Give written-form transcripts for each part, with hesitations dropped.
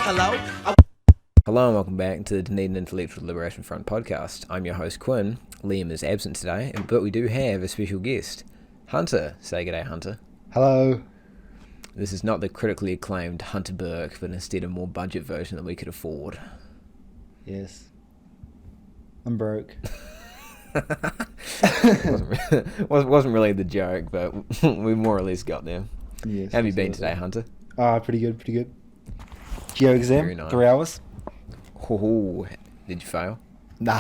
Hello and welcome back to the Dunedin Intellectual Liberation Front podcast. I'm your host Quinn. Liam is absent today, but we do have a special guest, Huntah. Say g'day, Huntah. Hello. This is not the critically acclaimed Huntah Burke, but instead a more budget version that we could afford. Yes. I'm broke. wasn't really the joke, but we more or less got there. Yes. How have you been today, Huntah? Pretty good. Geo exam, Very nice. 3 hours. Oh, did you fail? Nah.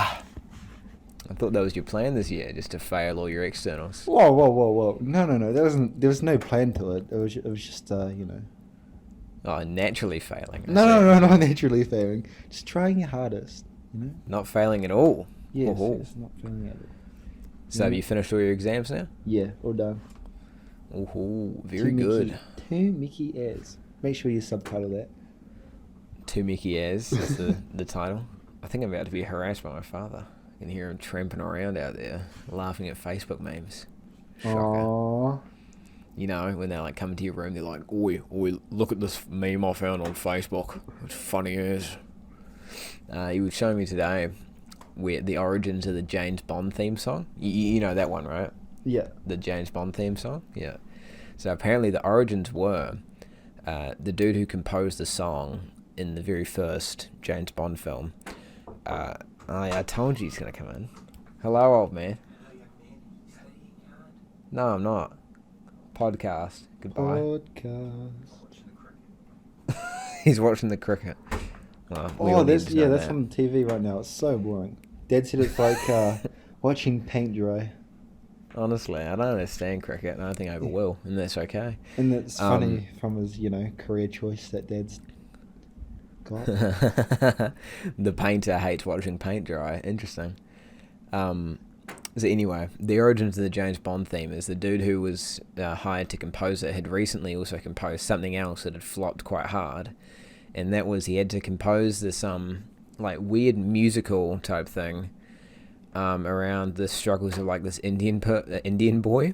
I thought that was your plan this year, just to fail all your externals. Whoa. No. There was no plan to it. It was just, Oh, naturally failing. No, not naturally failing. Just trying your hardest, you know? Not failing at all. Yes, not failing at it. So have you finished all your exams now? Yeah, all done. Oh, very good. Two Mickey airs. Make sure you subtitle that. Two meke is the title. I think I'm about to be harassed by my father. I can hear him tramping around out there, laughing at Facebook memes. Shocker. Aww. You know, when they're like coming to your room, they're like, oi, look at this meme I found on Facebook. It's funny as. He was showing me today where the origins of the James Bond theme song. You know that one, right? Yeah. The James Bond theme song? Yeah. So apparently the origins were the dude who composed the song in the very first James Bond film. I told you he's going to come in. Hello, old man. No, I'm not. Podcast. Goodbye. Podcast. He's watching the cricket. Well, that's on TV right now. It's so boring. Dad said it's like watching paint dry. Honestly, I don't understand cricket, and I don't think I ever will, and that's okay. And it's funny from his, career choice that Dad's got. The painter hates watching paint dry. Interesting. So anyway, the origins of the James Bond theme is the dude who was hired to compose it had recently also composed something else that had flopped quite hard, and that was he had to compose this like weird musical type thing around the struggles of like this Indian boy,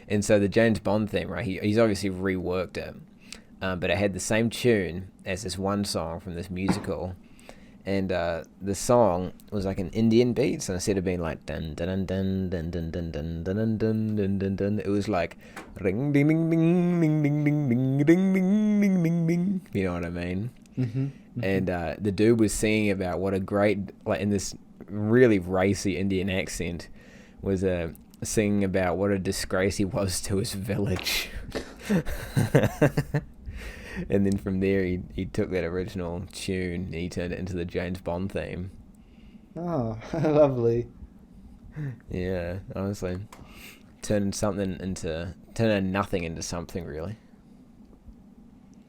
and so the James Bond theme, right? He's obviously reworked it, but it had the same tune as this one song from this musical. And the song was like an Indian beat, so instead of being like dun dun dun dun dun dun dun dun dun dun dun dun dun, it was like ring ding ding ding ding ding ding ding ding ding ding ding ding. You know what I mean? Mm-hmm. And the dude was singing about what a great, like in this really racy Indian accent, was singing about what a disgrace he was to his village. And then from there, he took that original tune and he turned it into the James Bond theme. Oh, lovely. Yeah, honestly. Turning nothing into something, really.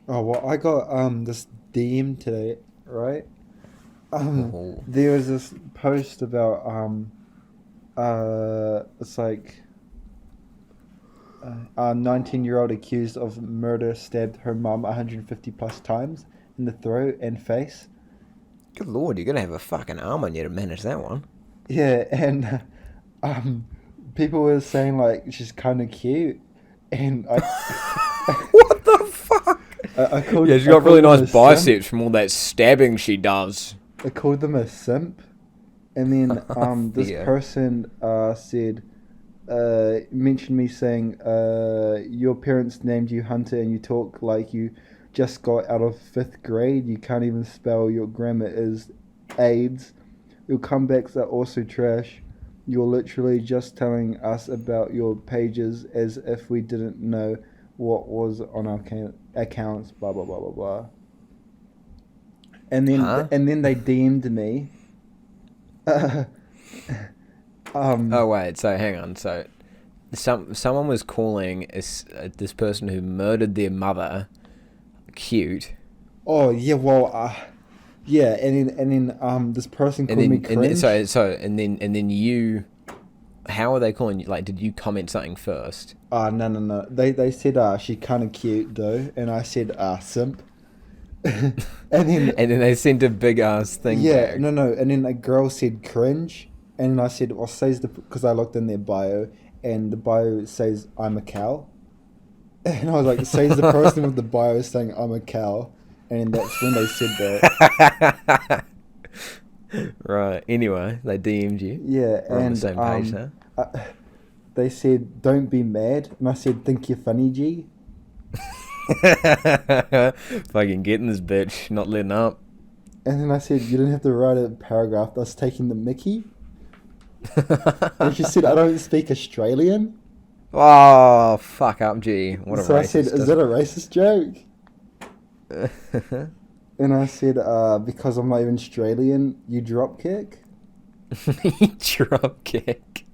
Oh, well, I got this DM today, right? There was this post about, it's like... a 19-year-old accused of murder stabbed her mum 150 plus times in the throat and face. Good lord, you're gonna have a fucking arm on you to manage that one. Yeah, and people were saying like she's kind of cute, and I. What the fuck? She's got really nice biceps from all that stabbing she does. I called them a simp, and then this person said. Mentioned me saying your parents named you Huntah and you talk like you just got out of 5th grade. You can't even spell. Your grammar is AIDS. Your comebacks are also trash. You're literally just telling us about your pages as if we didn't know what was on our accounts. Blah blah blah blah blah. And then they DM'd me. Oh wait, so hang on. So, someone was calling this person who murdered their mother cute. Oh yeah, well, yeah, and then this person called me cringe. And then you, how are they calling you? Like, did you comment something first? No. They said she kind of cute though, and I said simp. and then they sent a big ass thing. Yeah, back. no, and then a girl said cringe. And I said, well, because I looked in their bio, and the bio says, I'm a cow. And I was like, says the person with the bio saying, I'm a cow. And that's when they said that. Right. Anyway, they DM'd you. Yeah, We're and on the same page now. They said, "Don't be mad," and I said, "Think you're funny, G." Fucking getting this bitch, not letting up. And then I said, "You didn't have to write a paragraph. That's taking the mickey." And she said, "I don't speak Australian." Oh, fuck up, G. What a so racist. I said, "Is that a racist joke?" And I said, "Because I'm not even Australian, you drop kick." Drop kick.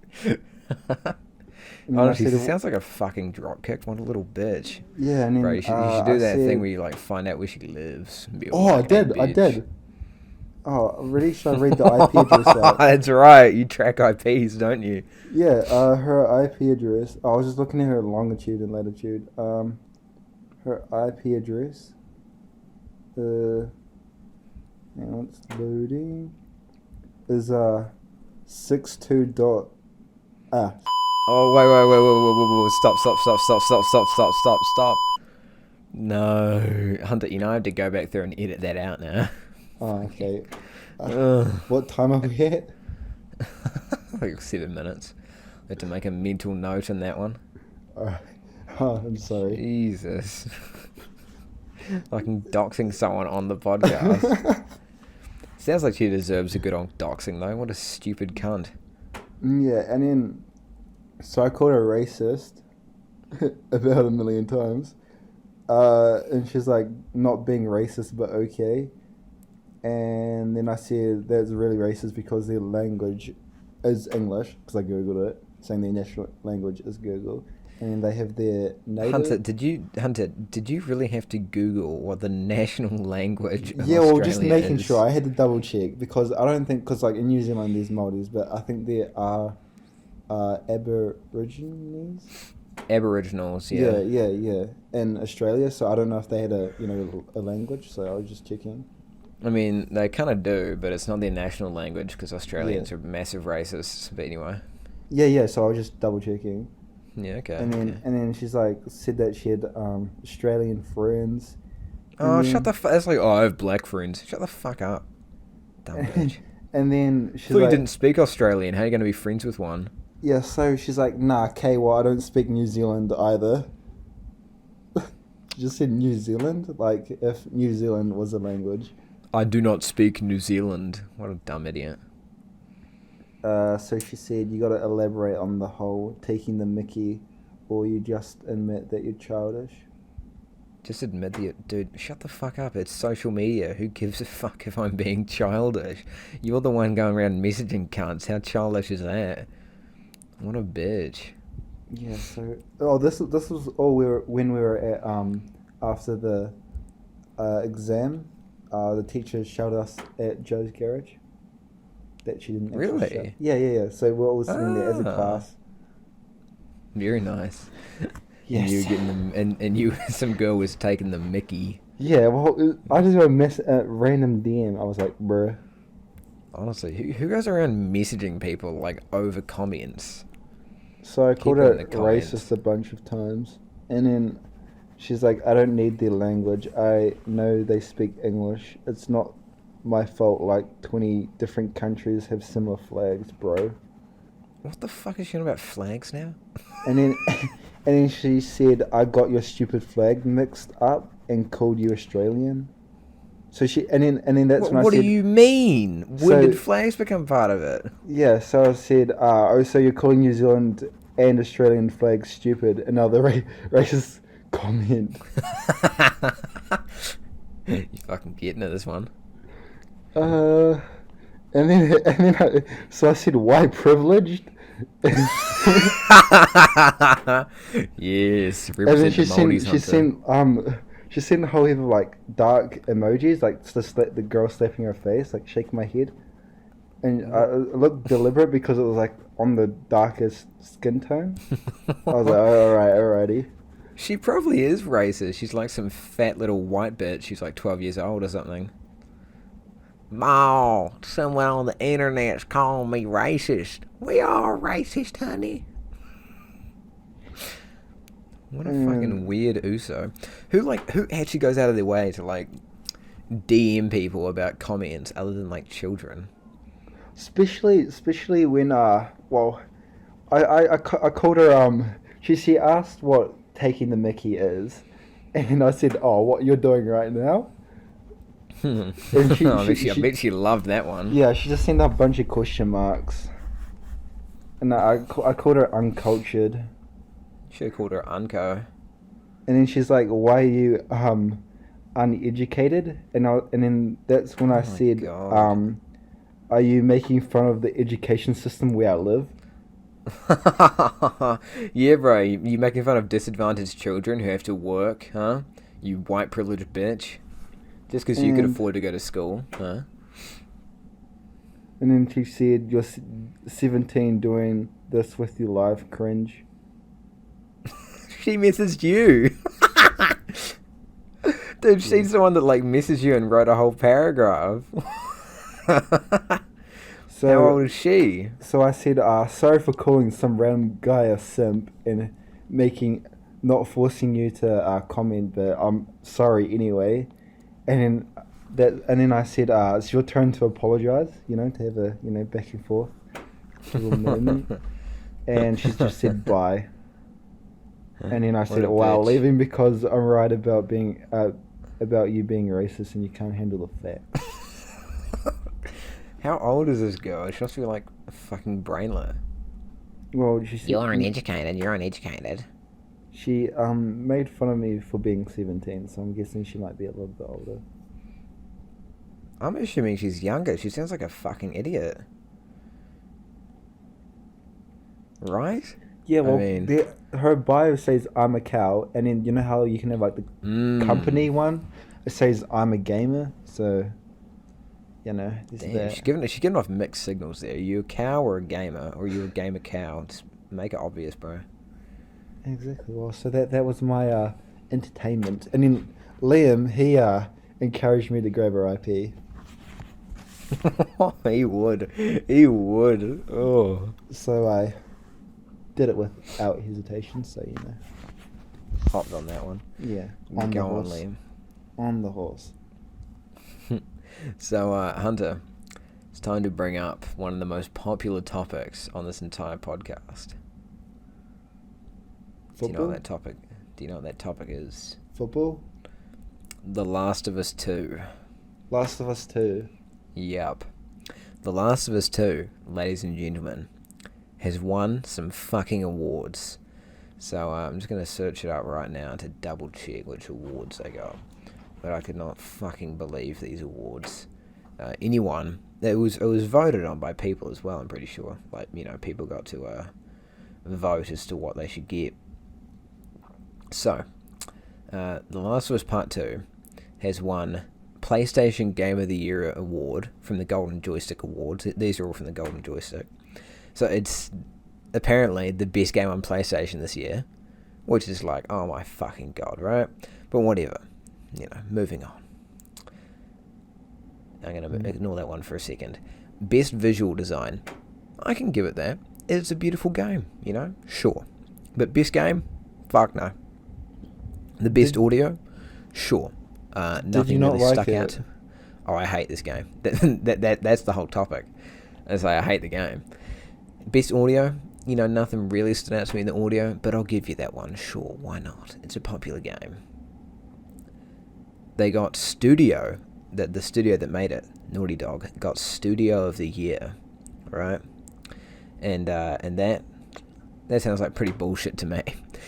Honestly, she sounds like a fucking drop kick. What a little bitch. Yeah, and then, bro, you should do that thing where you like find out where she lives. And be I did. Oh, really? Should I read the IP address out? That's right. You track IPs, don't you? Yeah, her IP address. I was just looking at her longitude and latitude. Her IP address. Hang on, it's loading. Is 62 dot. Oh, wait. Stop. No. Huntah, I have to go back through and edit that out now. Oh, okay. What time are we at? Like 7 minutes. I have to make a mental note in that one. Alright. Oh, I'm sorry. Jesus. Fucking doxing someone on the podcast. Sounds like she deserves a good old doxing, though. What a stupid cunt. Yeah, and then... So I called her racist about 1 million times. And she's like, not being racist, but okay. And then I said that's really racist because their language is English, because I googled it, saying their national language is Google, and they have their native. Huntah, did you really have to Google what the national language of Yeah, well, Australia just making is? sure. I had to double check because I don't think, because like in New Zealand there's Māoris, but I think there are Aborigines. Aboriginals, yeah. Yeah, in Australia. So I don't know if they had a language. So I was just checking. I mean, they kind of do, but it's not their national language because Australians are massive racists. But anyway. Yeah. So I was just double checking. Yeah, okay. And then she's like said that she had Australian friends. Oh, shut the fuck! It's like, I have black friends. Shut the fuck up, dumb bitch. And then she's like, you didn't speak Australian. How are you going to be friends with one? Yeah, so she's like, nah, KY, I don't speak New Zealand either. Just said New Zealand, like if New Zealand was a language. I do not speak New Zealand. What a dumb idiot. So she said, you got to elaborate on the whole taking the mickey, or you just admit that you're childish. Just admit that dude, shut the fuck up. It's social media. Who gives a fuck if I'm being childish? You're the one going around messaging cunts. How childish is that? What a bitch. Yeah, so... this was all when we were at, after the exam. The teacher showed us at Joe's garage. That she didn't actually show. Yeah. So we're all sitting there as a class. Very nice. Yes. And you were getting them, and you, some girl was taking the mickey. Yeah, well, I just got a random DM. I was like, bruh. Honestly, who goes around messaging people, like, over comments? So I called her racist a bunch of times. And then she's like, I don't need their language. I know they speak English. It's not my fault, like 20 different countries have similar flags, bro. What the fuck is she on about flags now? And then she said, I got your stupid flag mixed up and called you Australian. So and then that's when I said... What do you mean? When did flags become part of it? Yeah, so I said, so you're calling New Zealand and Australian flags stupid? Another racist comment. You fucking getting at this one. And then so I said, why privileged? Yes, represent and then the Māoris. She sent a whole heap of like dark emojis, like the girl slapping her face, like shaking my head, and it looked deliberate because it was like on the darkest skin tone. I was like, alrighty. She probably is racist. She's like some fat little white bitch. She's like 12 years old or something. Ma, someone on the internet's calling me racist. We are racist, honey. What a fucking weird Uso. Who actually goes out of their way to like DM people about comments other than like children. Especially when well, I called her she asked what taking the Mickey is, and I said, oh, what you're doing right now. And I bet she loved that one. Yeah, she just sent a bunch of question marks. And I called her uncultured. Should have called her Unco. And then she's like, why are you uneducated? And then that's when I said, are you making fun of the education system where I live? Yeah, bro, you making fun of disadvantaged children who have to work, huh? You white privileged bitch. Just because you could afford to go to school, huh? And then she said, you're 17 doing this with your life, cringe. She messaged you. Dude, she's the one that like messaged you and wrote a whole paragraph. So, how old is she? So I said, sorry for calling some random guy a simp and not forcing you to comment, but I'm sorry anyway. And then I said, it's your turn to apologise, to have a, back and forth little moment. And she just said, bye. And then I said, wow, leaving because I'm right about about you being racist and you can't handle the facts. How old is this girl? She must be like a fucking brainlet. Well, she said... You're uneducated. She made fun of me for being 17, so I'm guessing she might be a little bit older. I'm assuming she's younger. She sounds like a fucking idiot. Right? Yeah, well, her bio says, I'm a cow, and then you know how you can have like the company one? It says, I'm a gamer, so... Damn, she's giving off mixed signals there. Are you a cow or a gamer? Or are you a gamer cow? Just make it obvious, bro. Exactly. Well, so that was my entertainment. And then Liam, he encouraged me to grab her IP. He would. Oh. So I did it without hesitation, so Hopped on that one. Yeah. On Liam. On the horse. So, Huntah, it's time to bring up one of the most popular topics on this entire podcast. Football? Do you know what that topic is? Football? The Last of Us 2. Last of Us 2? Yep. The Last of Us 2, ladies and gentlemen, has won some fucking awards. So, I'm just going to search it up right now to double check which awards they got. But I could not fucking believe these awards. It was voted on by people as well, I'm pretty sure. Like, people got to vote as to what they should get. So, The Last of Us Part 2 has won PlayStation Game of the Year award from the Golden Joystick Awards. These are all from the Golden Joystick. So it's apparently the best game on PlayStation this year, which is like, oh my fucking god, right? But whatever. Moving on. I'm going to ignore that one for a second. Best visual design. I can give it that. It's a beautiful game, Sure. But best game? Fuck no. The best audio? Sure. Nothing really stuck out. Oh, I hate this game. That's the whole topic. I hate the game. Best audio? Nothing really stood out to me in the audio, but I'll give you that one. Sure, why not? It's a popular game. They got studio, the studio that made it, Naughty Dog, got Studio of the Year, right? And that sounds like pretty bullshit to me,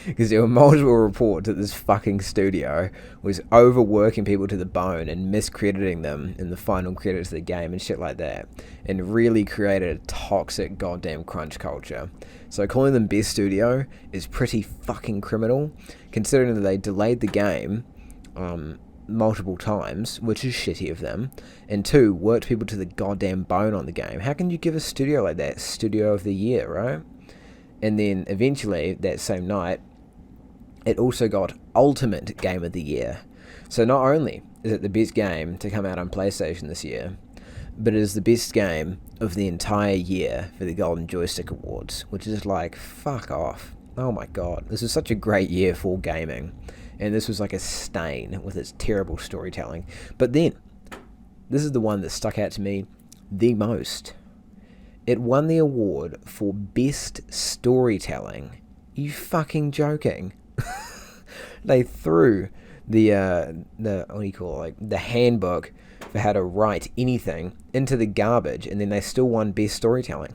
because there were multiple reports that this fucking studio was overworking people to the bone and miscrediting them in the final credits of the game and shit like that, and really created a toxic goddamn crunch culture. So calling them best studio is pretty fucking criminal, considering that they delayed the game, multiple times, which is shitty of them, and 2, worked people to the goddamn bone on the game. How can you give a studio like that Studio of the Year, right? And then eventually that same night it also got Ultimate Game of the Year. So not only is it the best game to come out on PlayStation this year, but it is the best game of the entire year for the Golden Joystick Awards, which is like, fuck off. Oh my god, this is such a great year for gaming. And this was like a stain with its terrible storytelling. But then, this is the one that stuck out to me the most. It won the award for Best Storytelling. Are you fucking joking? They threw the what do you call it, like the handbook for how to write anything into the garbage, and then they still won Best Storytelling.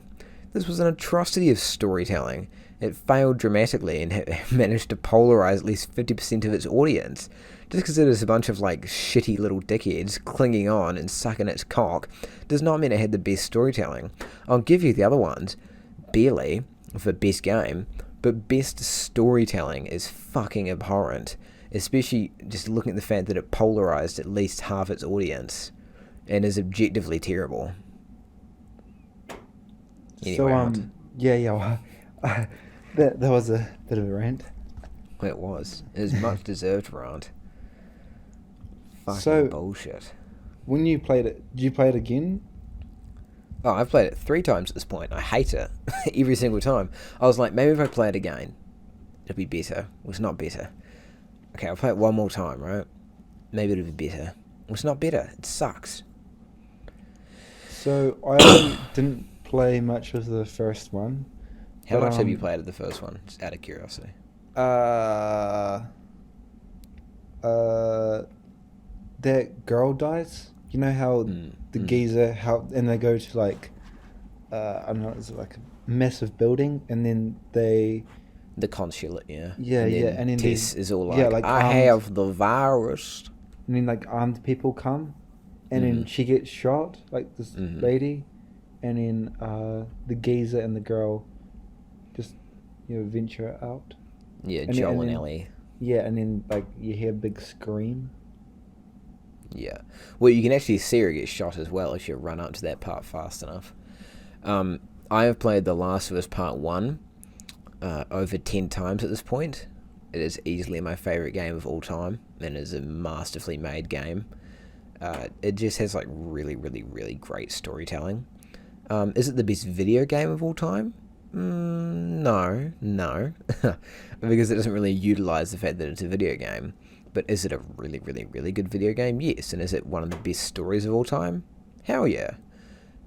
This was an atrocity of storytelling. It failed dramatically and managed to polarize at least 50% of its audience. Just because it is a bunch of like shitty little dickheads clinging on and sucking its cock does not mean it had the best storytelling. I'll give you the other ones, barely, for best game, but best storytelling is fucking abhorrent. Especially just looking at the fact that it polarized at least half its audience and is objectively terrible. Anyway, that was a bit of a rant. It was. It was much deserved rant. Fucking bullshit. When you played it, did you play it again? Oh, I've played it 3 times at this point. I hate it every single time. I was like, maybe if I play it again, it'll be better. Well, it's not better. Okay, I'll play it one more time, right? Maybe it'll be better. Well, it's not better. It sucks. So, I didn't play much of the first one. How much have you played of the first one? Just out of curiosity. That girl dies. You know how the geezer, and they go to like, I don't know, it's like a massive building, and then they... The consulate, yeah. Yeah, and then Tess is all like, I have the virus. And then like armed people come, and then she gets shot, like this lady, and then the geezer and the girl just, venture out. Yeah, Joel and Ellie. Yeah, and then like you hear a big scream. Yeah. Well, you can actually see her get shot as well if you run up to that part fast enough. I have played The Last of Us Part 1 over 10 times at this point. It is easily my favourite game of all time, and is a masterfully made game. It just has like really, really, really great storytelling. Is it the best video game of all time? No. Because it doesn't really utilise the fact that it's a video game. But is it a really, really, really good video game? Yes. And is it one of the best stories of all time? Hell yeah.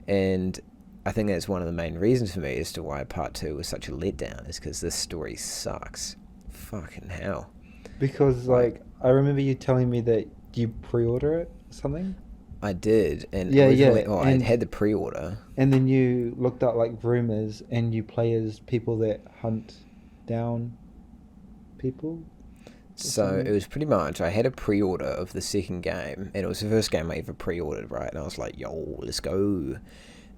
And I think that's one of the main reasons for me as to why Part 2 was such a letdown, is because this story sucks. Fucking hell. Because, like, I remember you telling me that you pre-order it or something? I did. And I had the pre-order. And then you looked up, like, rumours, and you play as people that hunt down people? So it was pretty much, I had a pre-order of the second game, and it was the first game I ever pre-ordered, right? And I was like, yo, let's go.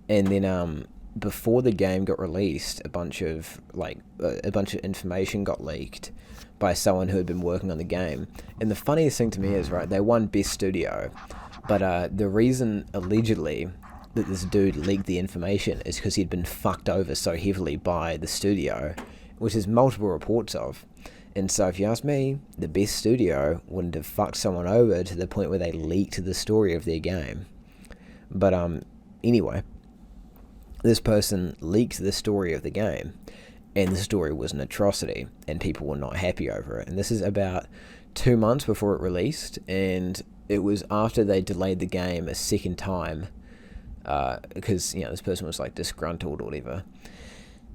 And then before the game got released, a bunch of information got leaked by someone who had been working on the game. And the funniest thing to me is, right, they won Best Studio, but the reason allegedly that this dude leaked the information is because he'd been fucked over so heavily by the studio, which there's multiple reports of. And so if you ask me, the best studio wouldn't have fucked someone over to the point where they leaked the story of their game. But anyway, this person leaked the story of the game, and the story was an atrocity, and people were not happy over it. And this is about 2 months before it released, and it was after they delayed the game a second time, because this person was like disgruntled or whatever.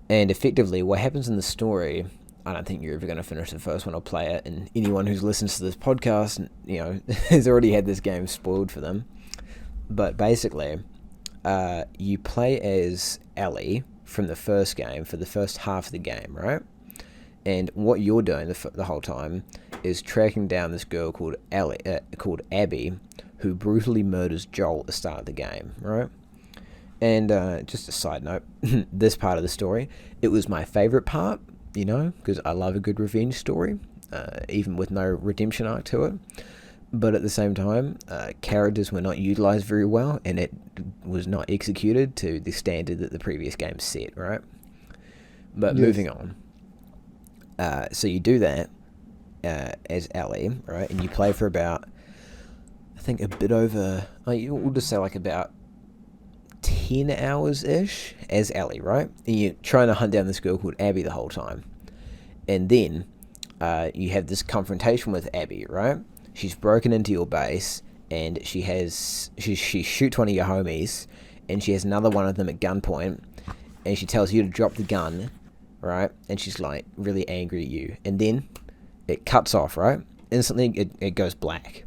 And effectively, what happens in the story, I don't think you're ever going to finish the first one or play it, and anyone who's listened to this podcast, has already had this game spoiled for them. But basically, you play as Ellie from the first game for the first half of the game, right? And what you're doing the whole time is tracking down this girl called Abby, who brutally murders Joel at the start of the game, right? And just a side note, this part of the story, it was my favourite part, because I love a good revenge story, even with no redemption arc to it. But at the same time, characters were not utilised very well, and it was not executed to the standard that the previous game set, right? But yes. Moving on. So you do that as Ellie, right? And you play for about, I think, a bit over, we'll just say like about 10 hours-ish as Ellie, right? And you're trying to hunt down this girl called Abby the whole time. And then you have this confrontation with Abby, right? She's broken into your base, and she shoots one of your homies, and she has another one of them at gunpoint, and she tells you to drop the gun, right? And she's like really angry at you, and then it cuts off, right? Instantly, it goes black,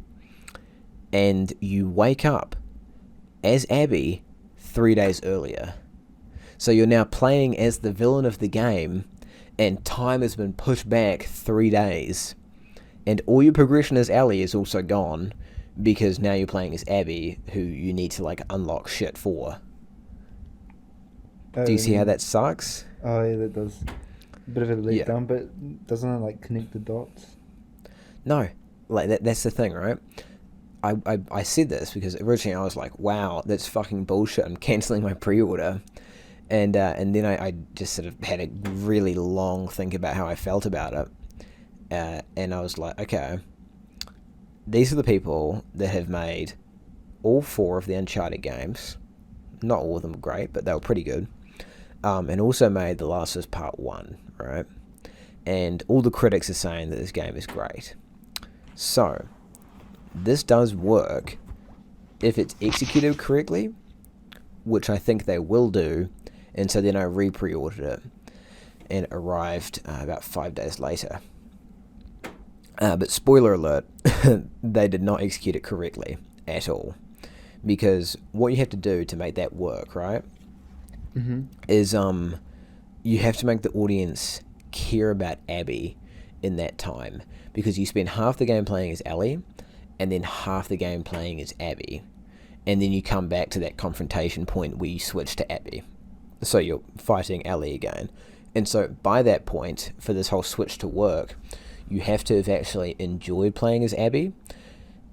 and you wake up as Abby 3 days earlier. So you're now playing as the villain of the game, and time has been pushed back 3 days, and all your progression as Ellie is also gone, because now you're playing as Abby, who you need to like unlock shit for. Do you see how that sucks? Oh yeah, that does. A bit of a letdown, but doesn't it like connect the dots? No, like that's the thing, right? I said this because originally I was like, wow, that's fucking bullshit. I'm cancelling my pre-order. And then I just sort of had a really long think about how I felt about it. And I was like, okay, these are the people that have made all 4 of the Uncharted games. Not all of them were great, but they were pretty good. And also made The Last of Us Part 1, right? And all the critics are saying that this game is great. So, this does work if it's executed correctly, which I think they will do. And so then I pre-ordered it, and it arrived about 5 days later. But spoiler alert, they did not execute it correctly at all. Because what you have to do to make that work, right, is you have to make the audience care about Abby in that time. Because you spend half the game playing as Ellie, and then half the game playing as Abby. And then you come back to that confrontation point where you switch to Abby. So you're fighting Ellie again. And so by that point, for this whole switch to work, you have to have actually enjoyed playing as Abby,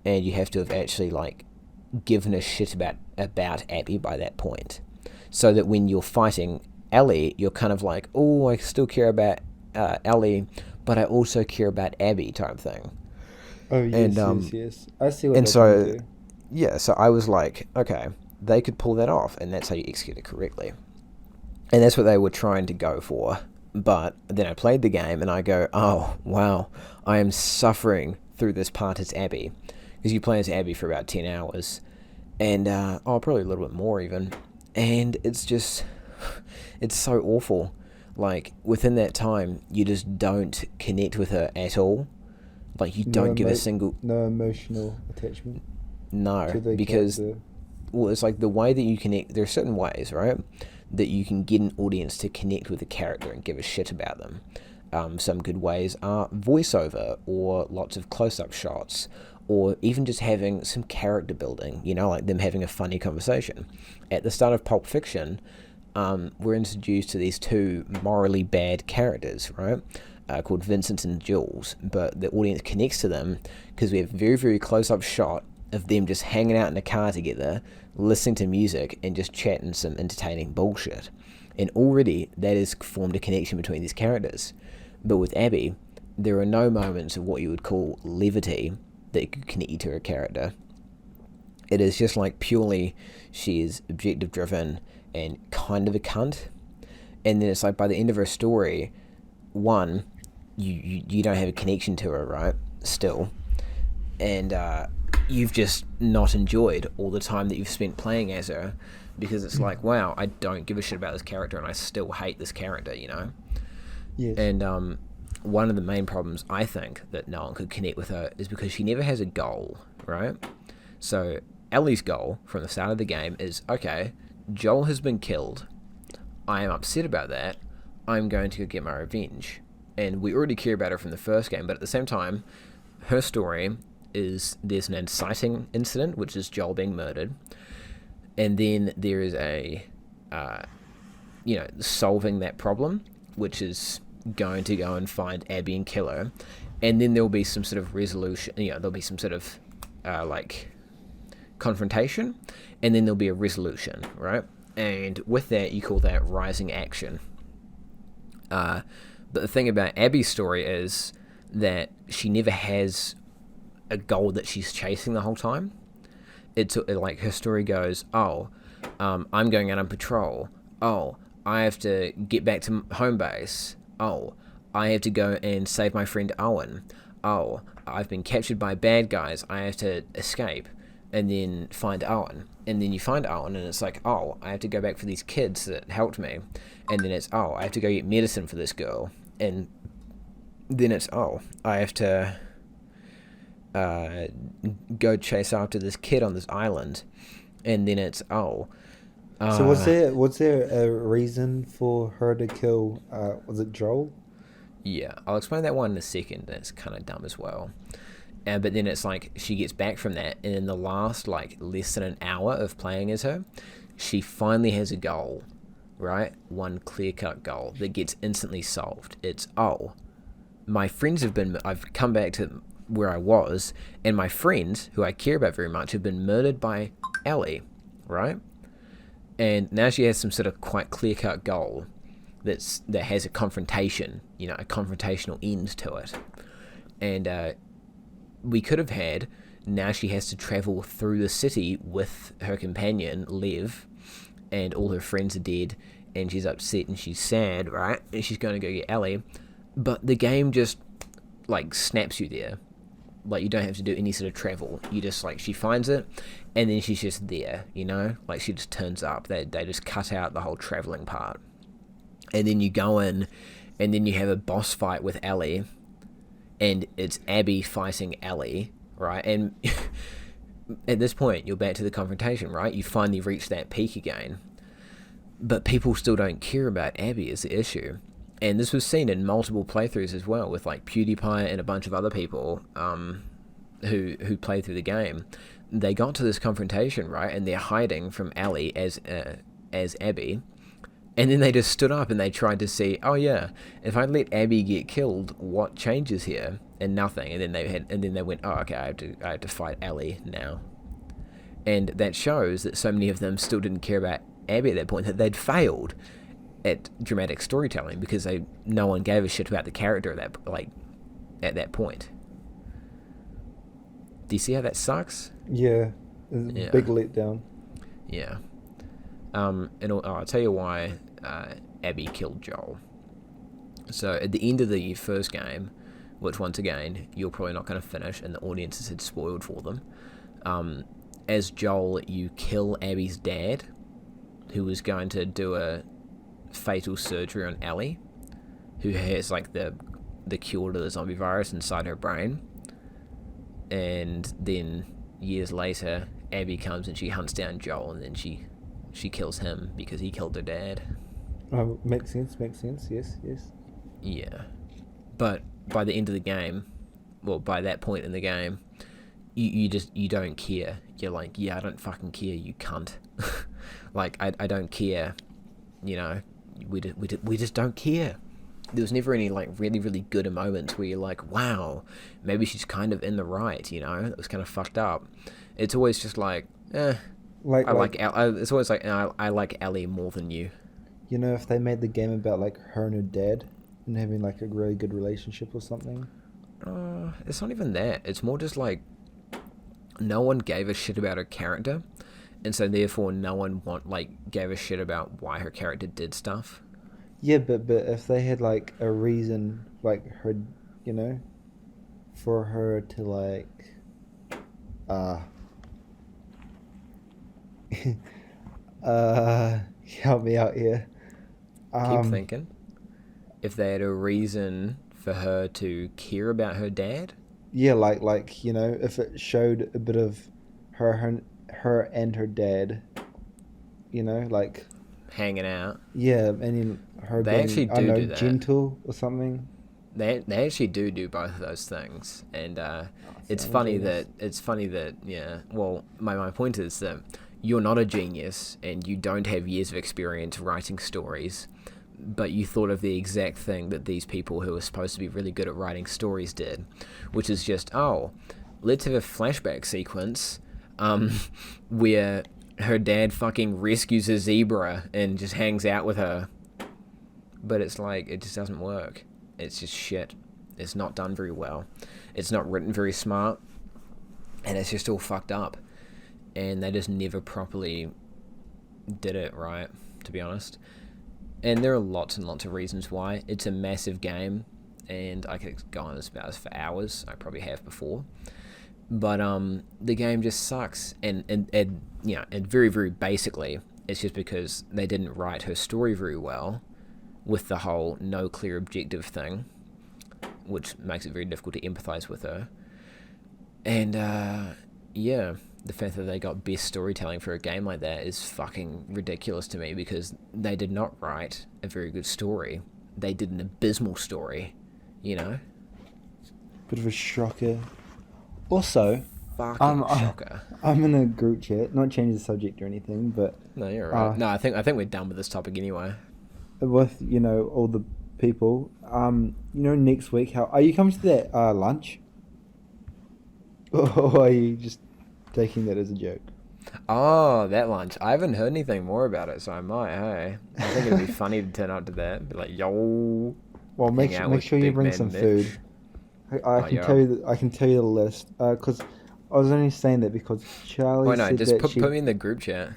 and you have to have actually like given a shit about Abby by that point. So that when you're fighting Ellie, you're kind of like, oh, I still care about Ellie, but I also care about Abby type thing. Oh, yes, yes. I see what and they're so, trying to do. Yeah, so I was like, okay, they could pull that off, and that's how you execute it correctly. And that's what they were trying to go for. But then I played the game, and I go, oh, wow, I am suffering through this part as Abby. Because you play as Abby for about 10 hours, and, probably a little bit more even. And it's just, it's so awful. Like, within that time, you just don't connect with her at all. Like, you don't give a single... No emotional attachment? No, because... Well, it's like the way that you connect... There are certain ways, right, that you can get an audience to connect with a character and give a shit about them. Some good ways are voiceover, or lots of close-up shots, or even just having some character building, you know, like them having a funny conversation. At the start of Pulp Fiction, we're introduced to these 2 morally bad characters, right, called Vincent and Jules, but the audience connects to them because we have very, very close-up shot of them just hanging out in a car together, listening to music, and just chatting some entertaining bullshit. And already that has formed a connection between these characters. But with Abby, there are no moments of what you would call levity that could connect you to her character. It is just like purely she is objective driven and kind of a cunt. And then it's like by the end of her story, one, you don't have a connection to her, right? Still. And you've just not enjoyed all the time that you've spent playing as her, because it's like, wow, I don't give a shit about this character and I still hate this character, you know? Yes. And one of the main problems I think that no one could connect with her is because she never has a goal, right? So Ellie's goal from the start of the game is, okay, Joel has been killed. I am upset about that. I'm going to go get my revenge. And we already care about her from the first game, but at the same time, her story is there's an inciting incident, which is Joel being murdered. And then there is a, solving that problem, which is going to go and find Abby and kill her. And then there'll be some sort of resolution, there'll be some sort of, confrontation. And then there'll be a resolution, right? And with that, you call that rising action. But the thing about Abby's story is that she never has a goal that she's chasing the whole time. It's like her story goes, I'm going out on patrol. I have to get back to home base. I have to go and save my friend Owen. I've been captured by bad guys. I have to escape. and then find Owen. And then you find Owen, and it's like, oh, I have to go back for these kids that helped me. And then it's, oh, I have to go get medicine for this girl. And then it's, oh, I have to go chase after this kid on this island. And then it's, oh. So was there a reason for her to kill, was it Joel? Yeah, I'll explain that one in a second. That's kind of dumb as well. But then it's like she gets back from that, and in the last like less than an hour of playing as her, she finally has a goal, right? One clear-cut goal that gets instantly solved. It's, oh, I've come back to where I was, and my friends, who I care about very much, have been murdered by Ellie, right? And now she has some sort of quite clear-cut goal that has a confrontation, a confrontational end to it. And we could have had, now she has to travel through the city with her companion, Lev, and all her friends are dead, and she's upset and she's sad, right? And she's going to go get Ellie. But the game just, like, snaps you there. Like, you don't have to do any sort of travel. You just, like, she finds it, and then she's just there, Like, she just turns up. They just cut out the whole traveling part. And then you go in, and then you have a boss fight with Ellie, and it's Abby fighting Ellie, right? And at this point, you're back to the confrontation, right? You finally reach that peak again. But people still don't care about Abby is the issue. And this was seen in multiple playthroughs as well, with like PewDiePie and a bunch of other people who played through the game. They got to this confrontation, right? And they're hiding from Ellie as Abby. And then they just stood up and they tried to see, oh yeah, if I let Abby get killed, what changes here? And nothing. And then they went, oh okay, I have to fight Ellie now. And that shows that so many of them still didn't care about Abby at that point, that they'd failed at dramatic storytelling because no one gave a shit about the character at that point. Do you see how that sucks? Yeah, big letdown. Yeah. I'll tell you why Abby killed Joel. So at the end of the first game, which once again you're probably not going to finish, and the audiences had spoiled for them, as Joel you kill Abby's dad, who was going to do a fatal surgery on Ellie, who has like the cure to the zombie virus inside her brain. And then years later, Abby comes and she hunts down Joel, and then she kills him because he killed her dad. Oh, makes sense, yes. Yeah. But by the end of the game, well, by that point in the game, you don't care. You're like, yeah, I don't fucking care, you cunt. Like, I don't care. We just don't care. There was never any, like, really, really good moments where you're like, wow, maybe she's kind of in the right, It was kind of fucked up. It's always just like, it's always like, I like Ellie more than you. If they made the game about, like, her and her dad and having, like, a really good relationship or something? It's not even that. It's more just, like, no one gave a shit about her character, and so therefore no one gave a shit about why her character did stuff. Yeah, but if they had, like, a reason, like, her, for her to, like, help me out here. Keep thinking. If they had a reason for her to care about her dad? Yeah, like if it showed a bit of her and her dad, like hanging out. Yeah, and in her they being, actually do that. Gentle or something. They actually do both of those things, and it's funny that yeah. Well, my point is that you're not a genius and you don't have years of experience writing stories, but you thought of the exact thing that these people who are supposed to be really good at writing stories did, which is just, oh, let's have a flashback sequence where her dad fucking rescues a zebra and just hangs out with her. But it's like, it just doesn't work. It's just shit. It's not done very well. It's not written very smart. And it's just all fucked up. And they just never properly did it right, to be honest. And there are lots and lots of reasons why. It's a massive game, and I could go on about this for hours. I probably have before. But the game just sucks, and very very basically, it's just because they didn't write her story very well, with the whole no clear objective thing, which makes it very difficult to empathize with her. And yeah, the fact that they got best storytelling for a game like that is fucking ridiculous to me, because they did not write a very good story. They did an abysmal story, you know? Bit of a shocker. Also, fucking shocker. I'm in a group chat, not changing the subject or anything, but... No, you're right. No, I think we're done with this topic anyway. With, all the people, next week, are you coming to that lunch? Or are you just taking that as a joke? Oh, that lunch. I haven't heard anything more about it, so I might, hey. I think it'd be funny to turn up to that. Be like, yo. Well, make sure you bring some food. I can tell you the list. Because I was only saying that because Charlie said just that put me in the group chat.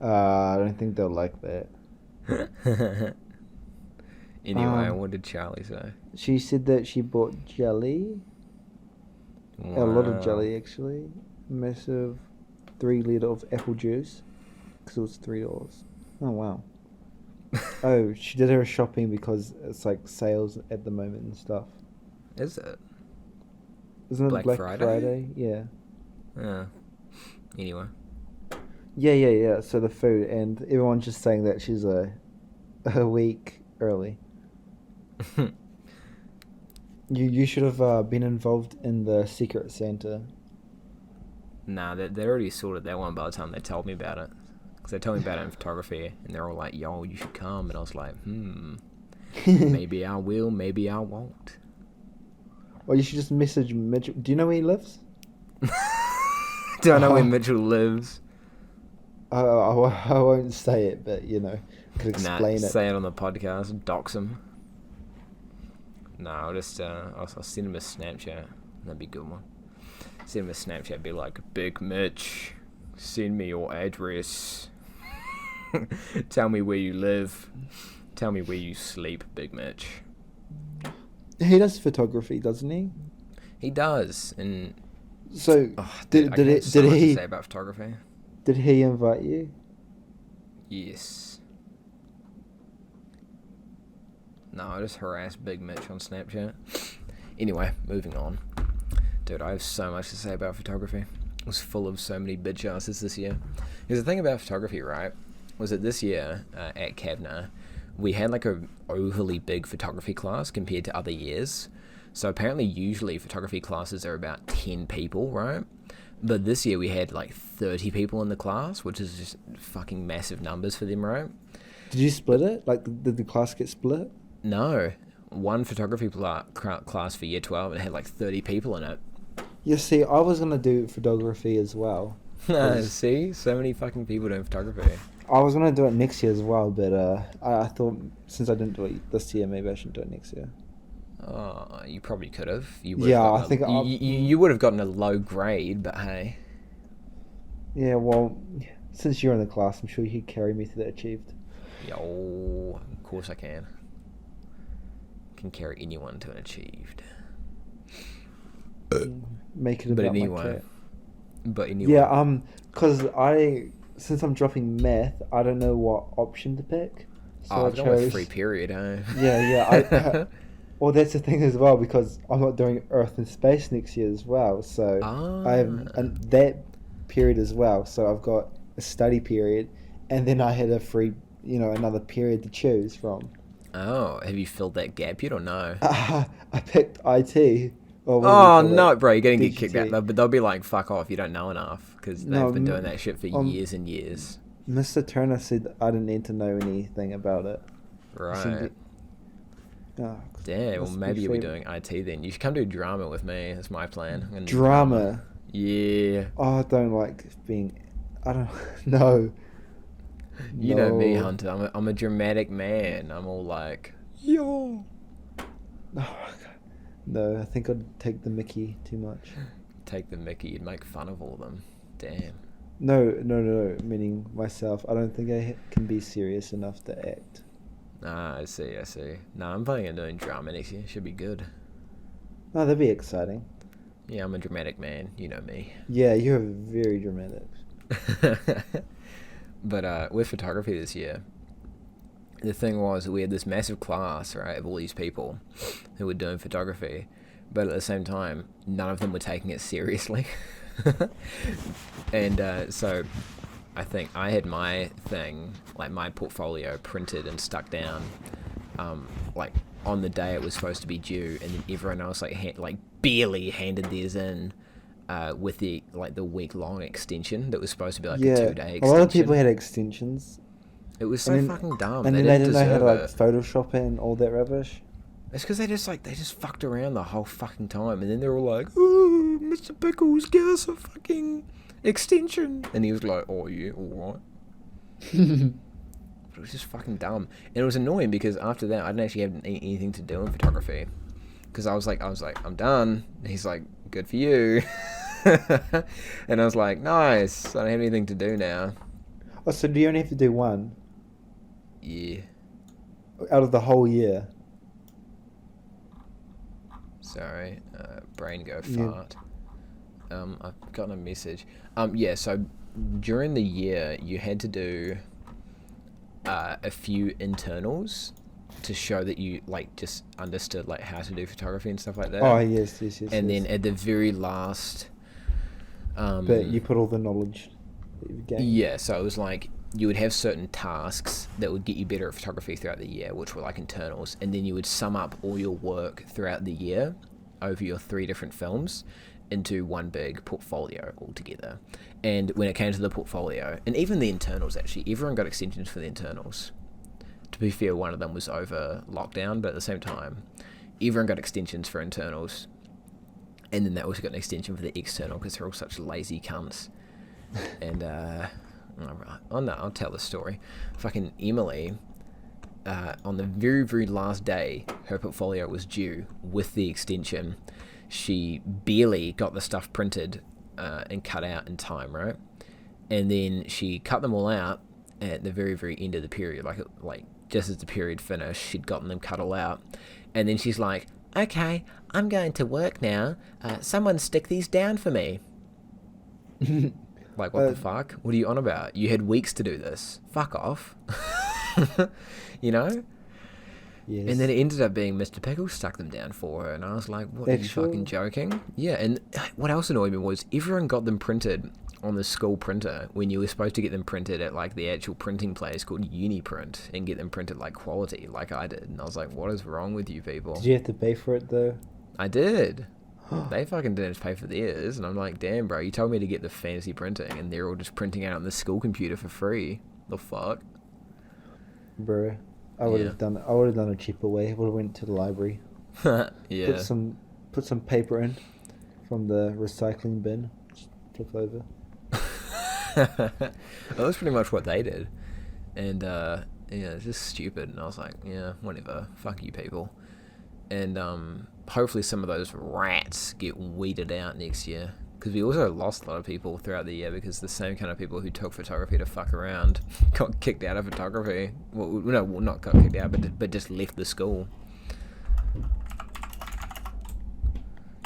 I don't think they'll like that. Anyway, what did Charlie say? She said that she bought jelly. Wow. A lot of jelly, actually. Massive 3 litre of apple juice. Because it was $3. Oh, wow. Oh, she did her shopping because it's like sales at the moment and stuff. Is it? Isn't it Black Friday? Yeah. Yeah. Anyway. Yeah. So the food, and everyone's just saying that she's a week early. You should have been involved in the Secret Santa. Nah, they already sorted that one by the time they told me about it. Because they told me about it in photography, and they're all like, yo, you should come. And I was like, maybe I will, maybe I won't. Or you should just message Mitchell. Do you know where he lives? Do I know where Mitchell lives? I won't say it, but, could explain it. Say it on the podcast, dox him. No, I'll just I'll send him a Snapchat. That'd be a good one. Send him a Snapchat, be like, Big Mitch, send me your address. Tell me where you live. Tell me where you sleep, Big Mitch. He does photography, doesn't he? He does, and so did he say about photography? Did he invite you? Yes. No, I just harassed Big Mitch on Snapchat. Anyway, moving on. Dude, I have so much to say about photography. It was full of so many bitch asses this year. Because the thing about photography, right, was that this year at Kavner, we had like a overly big photography class compared to other years. So apparently usually photography classes are about 10 people, right? But this year we had like 30 people in the class, which is just fucking massive numbers for them, right? Did you split it? Like, did the class get split? No. One photography class for year 12, and it had like 30 people in it. Yeah, see, I was going to do photography as well. See? So many fucking people doing photography. I was going to do it next year as well, but I thought since I didn't do it this year, maybe I should do it next year. Oh, you probably could have. I think you would have gotten a low grade, but hey. Yeah, well, since you're in the class, I'm sure you could carry me to the achieved. Yo, of course I can. Can carry anyone to an achieved. Make it about my cat. But anyway. Yeah, because since I'm dropping math, I don't know what option to pick. So I chose free period, huh? Yeah. Well, that's the thing as well, because I'm not doing Earth and Space next year as well. So I have that period as well. So I've got a study period, and then I had a free, another period to choose from. Oh, have you filled that gap yet or no? I picked IT. Oh, no, bro, you're going to get kicked out. But they'll be like, fuck off, you don't know enough. Because they've been doing that shit for years and years. Mr. Turner said I didn't need to know anything about it. Right. Damn, well, maybe you'll be doing IT then. You should come do drama with me. That's my plan. Drama? Yeah. Oh, I don't like being... I don't... No. You know me, Huntah. I'm a dramatic man. I'm all like, yo. No, I think I'd take the Mickey too much. Take the Mickey, you'd make fun of all of them. Damn. No, meaning myself. I don't think I can be serious enough to act. I see. No, I'm planning on doing drama next year. Should be good. Oh, that'd be exciting. Yeah, I'm a dramatic man. You know me. Yeah, you're very dramatic. But with photography this year, the thing was that we had this massive class, right, of all these people who were doing photography, but at the same time, none of them were taking it seriously. And so I think I had my thing, like my portfolio, printed and stuck down, like on the day it was supposed to be due, and then everyone else like barely handed theirs in. With the week-long extension that was supposed to be like a 2-day extension. A lot of people had extensions. It was so fucking dumb. And then they didn't know how to like Photoshop it and all that rubbish. It's because they just fucked around the whole fucking time, and then they're all like, "Oh, Mr. Pickles, give us a fucking extension," and he was like, "Oh yeah, all right." But it was just fucking dumb, and it was annoying because after that I didn't actually have anything to do in photography, because I was like, I'm done. And he's like, "Good for you." And I was like, nice, I don't have anything to do now. Oh, so do you only have to do one? Yeah. Out of the whole year? Sorry, brain go fart. I've gotten a message. Yeah, so during the year you had to do a few internals to show that you like just understood like how to do photography and stuff like that. Oh yes. And then at the very last, but you put all the knowledge that you've gained. Yeah, so it was like you would have certain tasks that would get you better at photography throughout the year, which were like internals, and then you would sum up all your work throughout the year over your 3 different films into one big portfolio altogether. And when it came to the portfolio, and even the internals actually, everyone got extensions for the internals. To be fair, one of them was over lockdown, but at the same time, everyone got extensions for internals. And then they also got an extension for the external because they're all such lazy cunts. And, I'll tell the story. Fucking Emily, on the very, very last day her portfolio was due with the extension, she barely got the stuff printed and cut out in time, right? And then she cut them all out at the very, very end of the period, like just as the period finished, she'd gotten them cut all out. And then she's like, "Okay, I'm going to work now. Someone stick these down for me." Like, what the fuck? What are you on about? You had weeks to do this. Fuck off. You know? Yes. And then it ended up being Mr. Pickles stuck them down for her. And I was like, what, are you fucking joking? Yeah, and what else annoyed me was everyone got them printed on the school printer when you were supposed to get them printed at like the actual printing place called Uniprint and get them printed like quality like I did. And I was like, what is wrong with you people? Did you have to pay for it though? I did. They fucking didn't pay for theirs, and I'm like, damn, bro, you told me to get the fancy printing, and they're all just printing out on the school computer for free. The fuck, bro? I would have done it. I would have done a cheaper way. I would have went to the library. Yeah. Put some paper in from the recycling bin. Just flip over. That was pretty much what they did, and yeah, it's just stupid. And I was like, yeah, whatever. Fuck you people. And hopefully some of those rats get weeded out next year, because we also lost a lot of people throughout the year because the same kind of people who took photography to fuck around got kicked out of photography. Well, no, not got kicked out, but just left the school.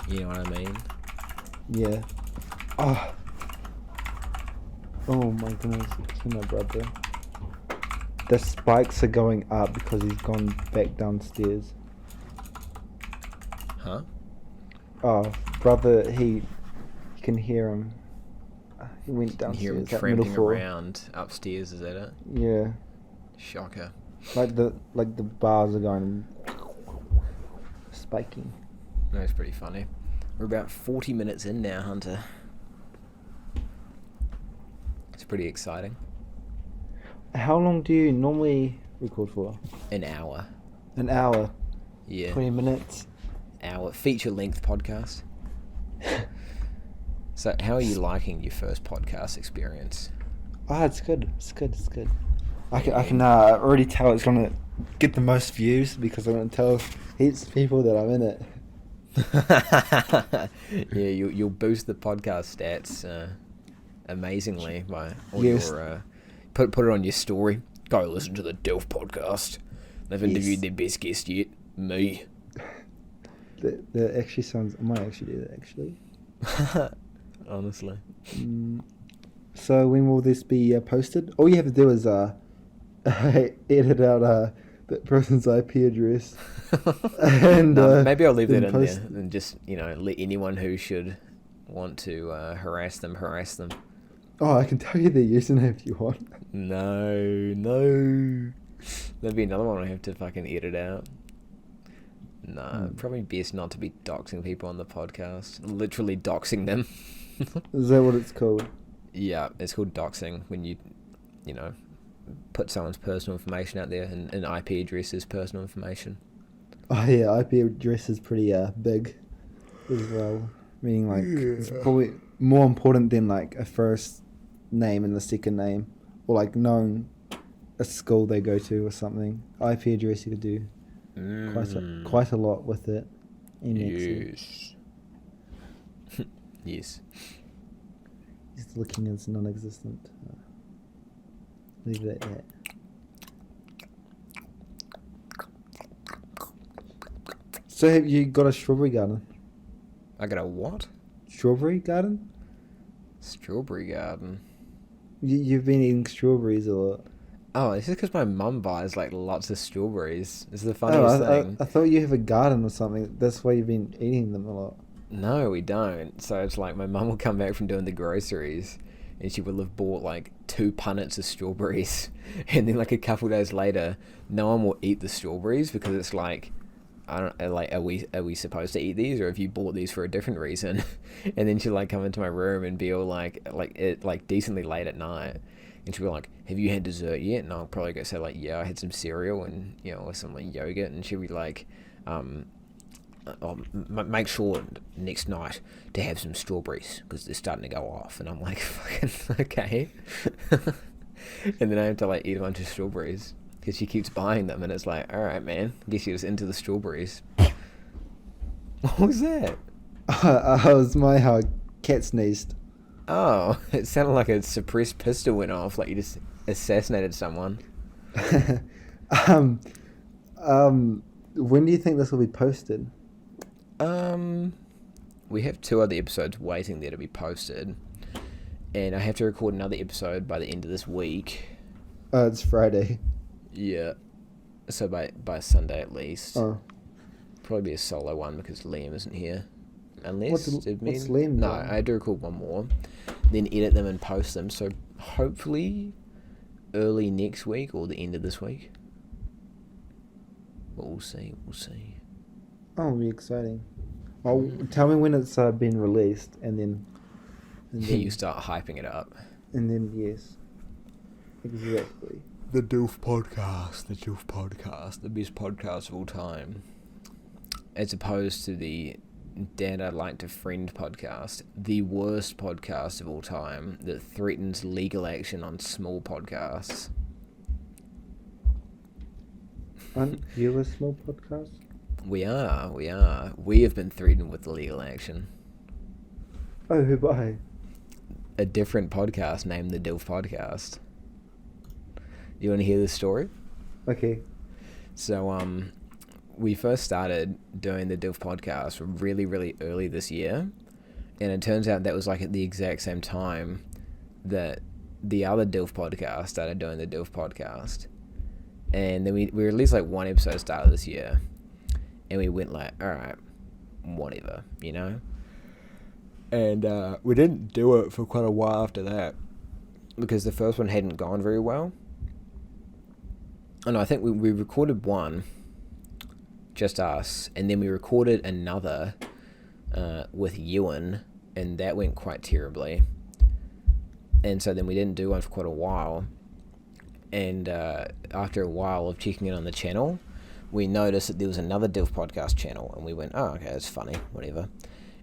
You know what I mean? Yeah. Oh my goodness, it's my brother. The spikes are going up because he's gone back downstairs. Huh? Oh, brother, he can hear him. He went downstairs. You hear him tramping around upstairs, is that it? Yeah. Shocker. Like the bars are going spiking. That's pretty funny. We're about 40 minutes in now, Hunter. It's pretty exciting. How long do you normally record for? An hour. An hour? Yeah. 20 minutes? Hour. Feature-length podcast. So, how are you liking your first podcast experience? Oh, it's good. It's good. I can already tell it's going to get the most views because I'm going to tell heaps of people that I'm in it. Yeah, you'll boost the podcast stats amazingly by all your put it on your story. Go listen to the Delph podcast. They've interviewed their best guest yet, me. That actually sounds. I might actually do that. Actually. Honestly. So when will this be posted? All you have to do is edit out that person's IP address, and No, maybe I'll leave that in post there and just let anyone who should want to harass them. Oh, I can tell you their username if you want. No. That'd be another one I have to fucking edit out. No, probably best not to be doxing people on the podcast. Literally doxing them. Is that what it's called? Yeah, it's called doxing when you put someone's personal information out there, and an IP address is personal information. Oh yeah, IP address is pretty big as well. Meaning it's probably more important than like a first name and the second name, or like knowing a school they go to or something. IP address you could do quite a lot with it. Yes. Yes. He's looking as non-existent. Leave it at that. So have you got a strawberry garden? I got a what? Strawberry garden? Strawberry garden. You've been eating strawberries a lot. Oh, it's just because my mum buys like lots of strawberries. It's the funniest thing. I thought you have a garden or something. That's why you've been eating them a lot. No, we don't. So it's like my mum will come back from doing the groceries, and she will have bought like 2 punnets of strawberries, and then like a couple days later, no one will eat the strawberries because it's like, I don't like, are we supposed to eat these, or have you bought these for a different reason? And then she'll like come into my room and be all like decently late at night, and she'll be like, have you had dessert yet? And I'll probably go say like, yeah, I had some cereal and or some like yogurt, and she'll be like, make sure next night to have some strawberries because they're starting to go off. And I'm like, fucking okay. And then I have to like eat a bunch of strawberries because she keeps buying them, and it's like, all right, man, I guess she was into the strawberries. What was that? It was my cat sneezed. Oh, it sounded like a suppressed pistol went off, like you just assassinated someone. When do you think this will be posted? We have 2 other episodes waiting there to be posted, and I have to record another episode by the end of this week. It's Friday. Yeah, so by Sunday at least. Oh. Probably be a solo one because Liam isn't here. What's Liam No, doing? I had to record one more, then edit them and post them, so hopefully early next week or the end of this week. But we'll see. Oh, it'll be exciting. Well, tell me when it's been released, and then You start hyping it up. And then, yes. Exactly. The Dilf Podcast, the best podcast of all time. As opposed to the Dad I'd Like to Friend podcast, the worst podcast of all time that threatens legal action on small podcasts. Aren't you a small podcast? We are. We have been threatened with legal action. Oh, who by? A different podcast named the Dilf Podcast. You want to hear this story? Okay. So, we first started doing the Dilf Podcast really, really early this year. And it turns out that was like at the exact same time that the other Dilf Podcast started doing the Dilf Podcast. And then we released like 1 episode start of this year. And we went like, all right, whatever, And we didn't do it for quite a while after that because the first one hadn't gone very well. And I think we recorded 1, just us, and then we recorded another with Ewan, and that went quite terribly. And so then we didn't do one for quite a while. And after a while of checking in on the channel, we noticed that there was another Dilf Podcast channel, and we went, oh, okay, that's funny, whatever.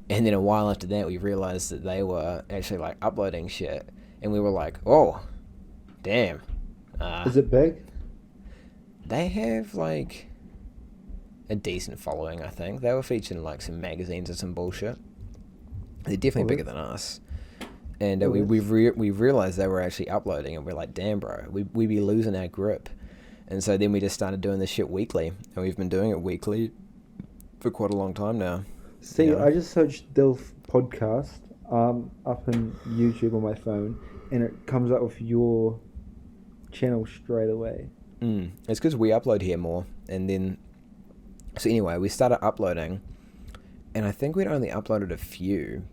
And then a while after that, we realized that they were actually like uploading shit, and we were like, oh, damn. Is it big? They have like a decent following, I think. They were featured in like some magazines or some bullshit. They're definitely bigger than us. And we realized they were actually uploading, and we're like, damn, bro, we be losing our grip. And so then we just started doing this shit weekly, and we've been doing it weekly for quite a long time now. See, I just searched DILF podcast up in YouTube on my phone, and it comes up with your channel straight away. It's because we upload here more, and then so anyway, we started uploading, and I think we'd only uploaded a few.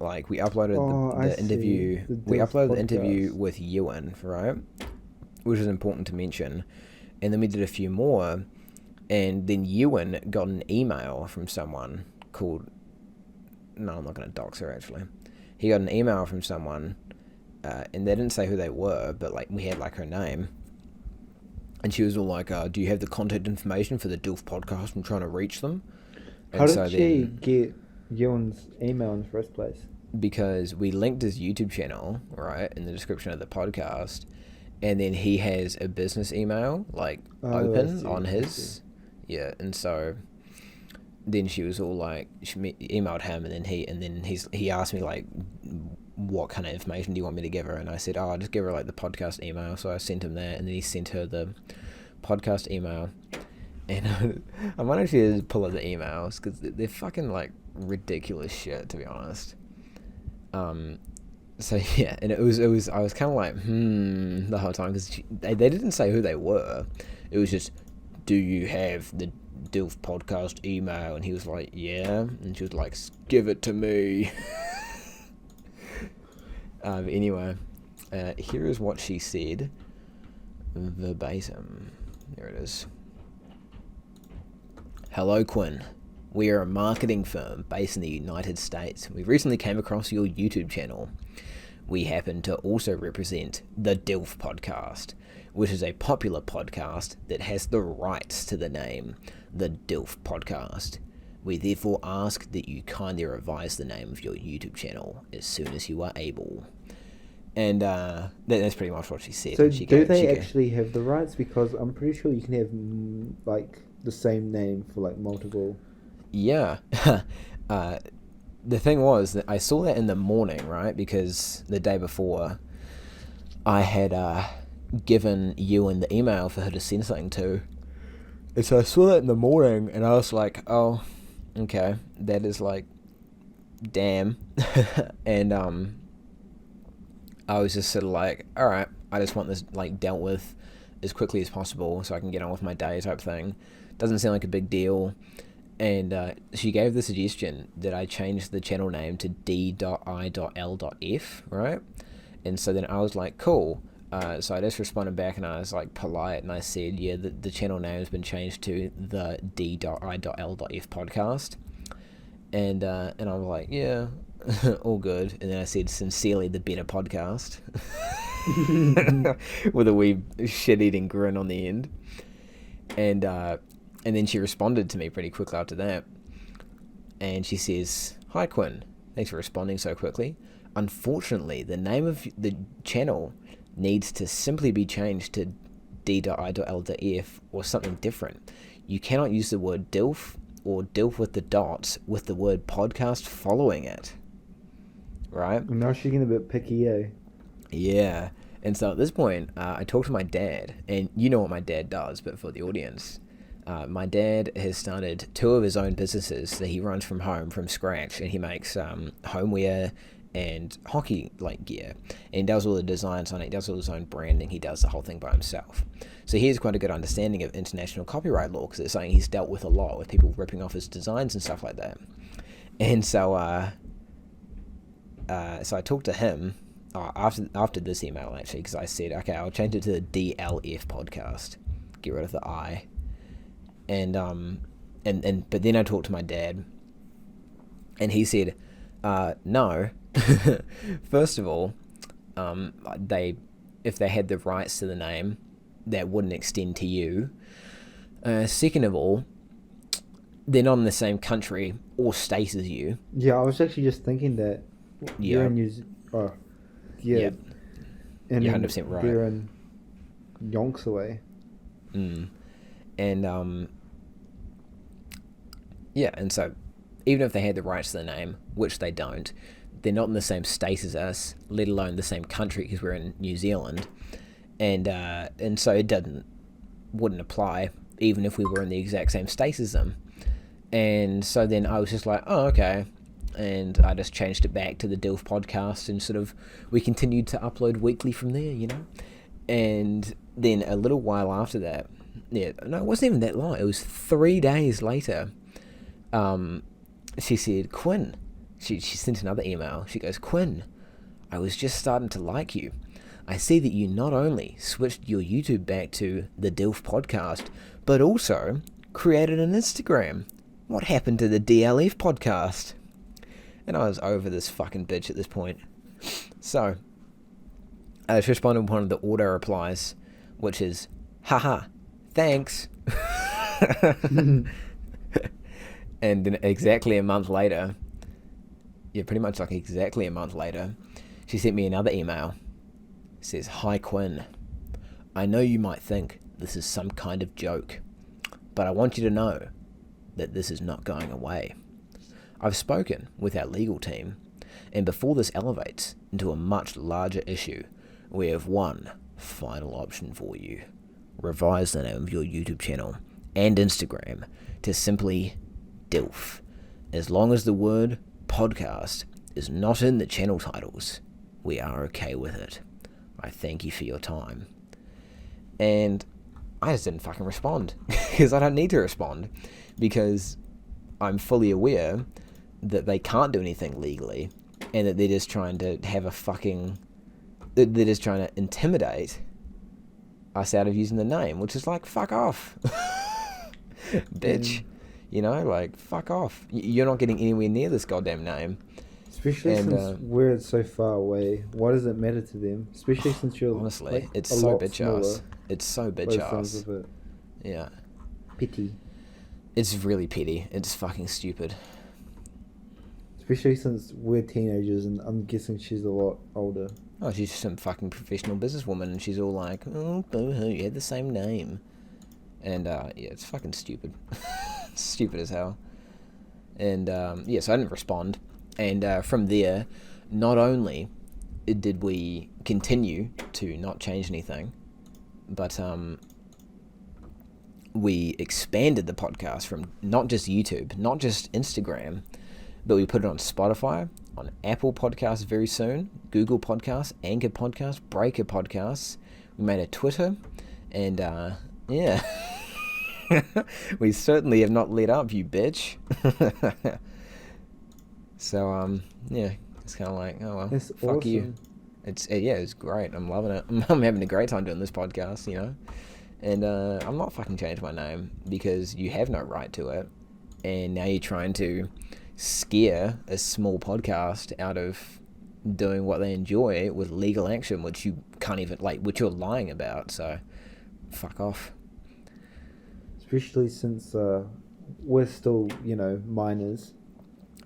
Like we uploaded the interview. We uploaded the interview with Ewan, right? Which is important to mention, and then we did a few more, and then Ewan got an email from someone called. No, I'm not going to dox her actually. He got an email from someone, and they didn't say who they were, but like we had like her name. And she was all like, do you have the contact information for the DILF podcast? I'm trying to reach them. And how did she get Ewan's email in the first place? Because we linked his YouTube channel, right, in the description of the podcast. And then he has a business email, like, open on his. Yeah, and so then she was all like, she emailed him, and then he asked me, like, what kind of information do you want me to give her? And I said, I'll just give her like the podcast email. So I sent him that, and then he sent her the podcast email. And I might actually just pull up the emails because they're fucking like ridiculous shit, to be honest. So yeah, and it was I was kind of like the whole time because they didn't say who they were. It was just, do you have the DILF podcast email? And he was like, yeah. And she was like, give it to me. Anyway, here is what she said verbatim. There it is. Hello, Quinn. We are a marketing firm based in the United States. We recently came across your YouTube channel. We happen to also represent the DILF podcast, which is a popular podcast that has the rights to the name, the DILF podcast. We therefore ask that you kindly revise the name of your YouTube channel as soon as you are able. And that's pretty much what she said. So do they actually have the rights? Because I'm pretty sure you can have like the same name for like multiple. Yeah. The thing was that I saw that in the morning, right? Because the day before I had given Ewan the email for her to send something to. And so I saw that in the morning, and I was like, oh, okay, that is like, damn. And I was just sort of like, all right, I just want this like dealt with as quickly as possible so I can get on with my day type thing. Doesn't sound like a big deal. And she gave the suggestion that I change the channel name to d.i.l.f, right? And so then I was like, cool. So I just responded back, and I was like polite, and I said, yeah, the channel name has been changed to the d.i.l.f podcast. And I was like, yeah, all good. And then I said, sincerely, the better podcast. With a wee shit-eating grin on the end. And then she responded to me pretty quickly after that. And she says, hi, Quinn. Thanks for responding so quickly. Unfortunately, the name of the channel needs to simply be changed to d.i.l.f or something different. You cannot use the word DILF or DILF with the dots with the word podcast following it. Right? Now she's getting a bit picky, eh? Yeah. And so at this point, I talked to my dad, and you know what my dad does, but for the audience, my dad has started 2 of his own businesses that he runs from home from scratch, and he makes homeware and hockey like gear, and he does all the designs on it, he does all his own branding, he does the whole thing by himself. So he has quite a good understanding of international copyright law, because it's something he's dealt with a lot, with people ripping off his designs and stuff like that. And so so I talked to him after this email, actually, because I said, okay, I'll change it to the DLF podcast, get rid of the I. And but then I talked to my dad, and he said, no. First of all, if they had the rights to the name, that wouldn't extend to you. Second of all, they're not in the same country or state as you. Yeah, I was actually just thinking that. Yeah. You're in yeah. Yep. And you're 100% right. They're in yonks away. And yeah, and so even if they had the rights to the name, which they don't, they're not in the same state as us, let alone the same country, because we're in New Zealand, and so it wouldn't apply even if we were in the exact same state as them. And so then I was just like, oh, okay. And I just changed it back to the DILF podcast, and sort of we continued to upload weekly from there, you know? And then a little while after that, yeah, no, it wasn't even that long. It was 3 days later. She said, Quinn, she sent another email. She goes, Quinn, I was just starting to like you. I see that you not only switched your YouTube back to the DILF podcast, but also created an Instagram. What happened to the DLF podcast? And I was over this fucking bitch at this point. So, I just responded with one of the auto replies, which is, haha, thanks. And then exactly a month later, yeah, pretty much like exactly a month later, she sent me another email. It says, hi Quinn, I know you might think this is some kind of joke, but I want you to know that this is not going away. I've spoken with our legal team, and before this elevates into a much larger issue, we have one final option for you. Revise the name of your YouTube channel and Instagram to simply DILF. As long as the word podcast is not in the channel titles, we are okay with it. I thank you for your time. And I just didn't fucking respond because I don't need to respond, because I'm fully aware that they can't do anything legally, and that they're just trying to have a fucking... They're just trying to intimidate us out of using the name, which is like, fuck off. Bitch. You know, like, fuck off. You're not getting anywhere near this goddamn name. Especially since we're so far away. Why does it matter to them? Especially since you're... Honestly, like, it's so bitch ass. It's so bitch ass. Yeah. Pity. It's really petty. It's fucking stupid. Especially since we're teenagers, and I'm guessing she's a lot older. Oh, she's some fucking professional businesswoman, and she's all like, oh, boo-hoo, you had the same name. And, yeah, it's fucking stupid. Stupid as hell. And, yeah, so I didn't respond. And from there, not only did we continue to not change anything, but we expanded the podcast from not just YouTube, not just Instagram, but we put it on Spotify, on Apple Podcasts very soon, Google Podcasts, Anchor Podcasts, Breaker Podcasts. We made a Twitter, and yeah. We certainly have not let up, you bitch. So, yeah, it's kind of like, oh well, That's fuck awesome. you. Yeah, it's great. I'm loving it. I'm having a great time doing this podcast, you know. And I'm not fucking changing my name because you have no right to it. And now you're trying to scare a small podcast out of doing what they enjoy with legal action, which you can't even, like, which you're lying about. So, fuck off. Especially since we're still, minors.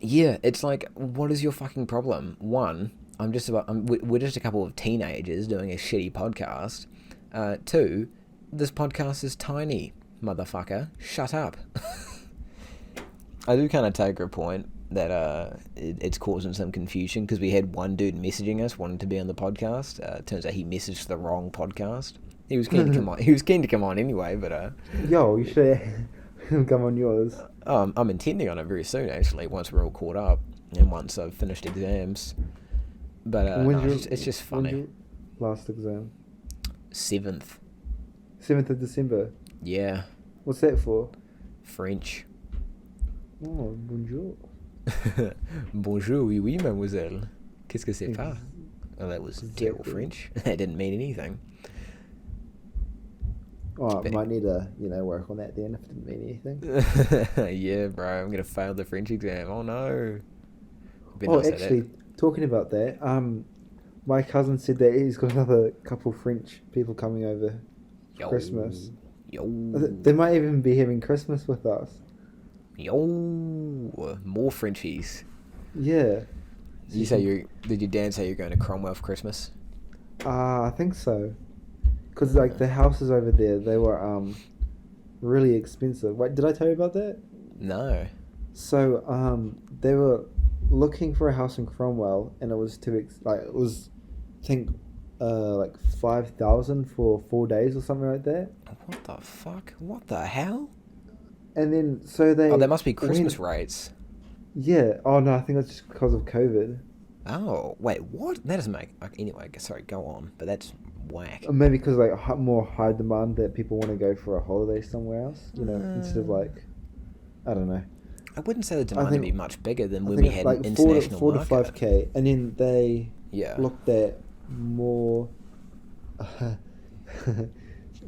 Yeah, it's like, what is your fucking problem? One, we're just a couple of teenagers doing a shitty podcast. Two, this podcast is tiny, motherfucker. Shut up. I do kind of take her point that it's causing some confusion, because we had one dude messaging us wanting to be on the podcast. Turns out he messaged the wrong podcast. He was keen to come on. He was keen to come on anyway, but Yo, you should come on yours. I'm intending on it very soon, actually. Once we're all caught up and once I've finished exams. But it's just funny. When's your last exam? 7th. 7th of December. Yeah. What's that for? French. Oh, bonjour. Bonjour, oui, oui, mademoiselle. Qu'est-ce que c'est pas? Oh, that was terrible French. That didn't mean anything. Oh, I might need to, work on that then if it didn't mean anything. Yeah, bro, I'm going to fail the French exam. Oh, no. Actually, talking about that, my cousin said that he's got another couple French people coming over for Christmas. Yo. They might even be having Christmas with us. Yo. More Frenchies. Yeah. Did your dad say you're going to Cromwell for Christmas? I think so. Because, the houses over there, they were really expensive. Wait, did I tell you about that? No. So, they were looking for a house in Cromwell, and it was I think, 5,000 for 4 days or something like that. What the fuck? What the hell? And then so they. Oh, there must be Christmas went, rates. yeah. Oh no, I think that's just because of COVID. Oh, wait, what? That doesn't make... Anyway, sorry, go on. But that's whack. Or maybe because like more high demand that people want to go for a holiday somewhere else. You know, instead of like, I don't know. I wouldn't say the I demand would be think much bigger than I when think we it's had like an international four to market. 5K, and then they Yeah. looked at more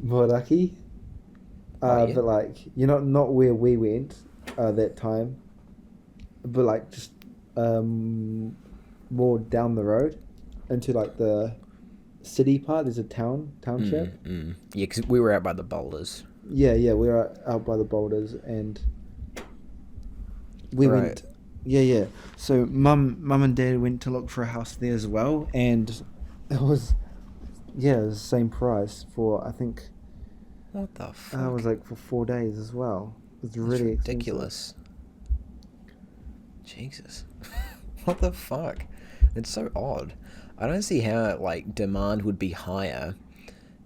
more lucky. Oh, yeah. But like not where we went that time, but like just more down the road into like the city part. There's a township. Yeah, because we were out by the boulders. Yeah, we were out by the boulders and we Right. went. Yeah. So mum and dad went to look for a house there as well, and it was the same price for I think. What the fuck? It was like for 4 days as well. It's That's really ridiculous. Jesus. What the fuck? It's so odd. I don't see how, like, demand would be higher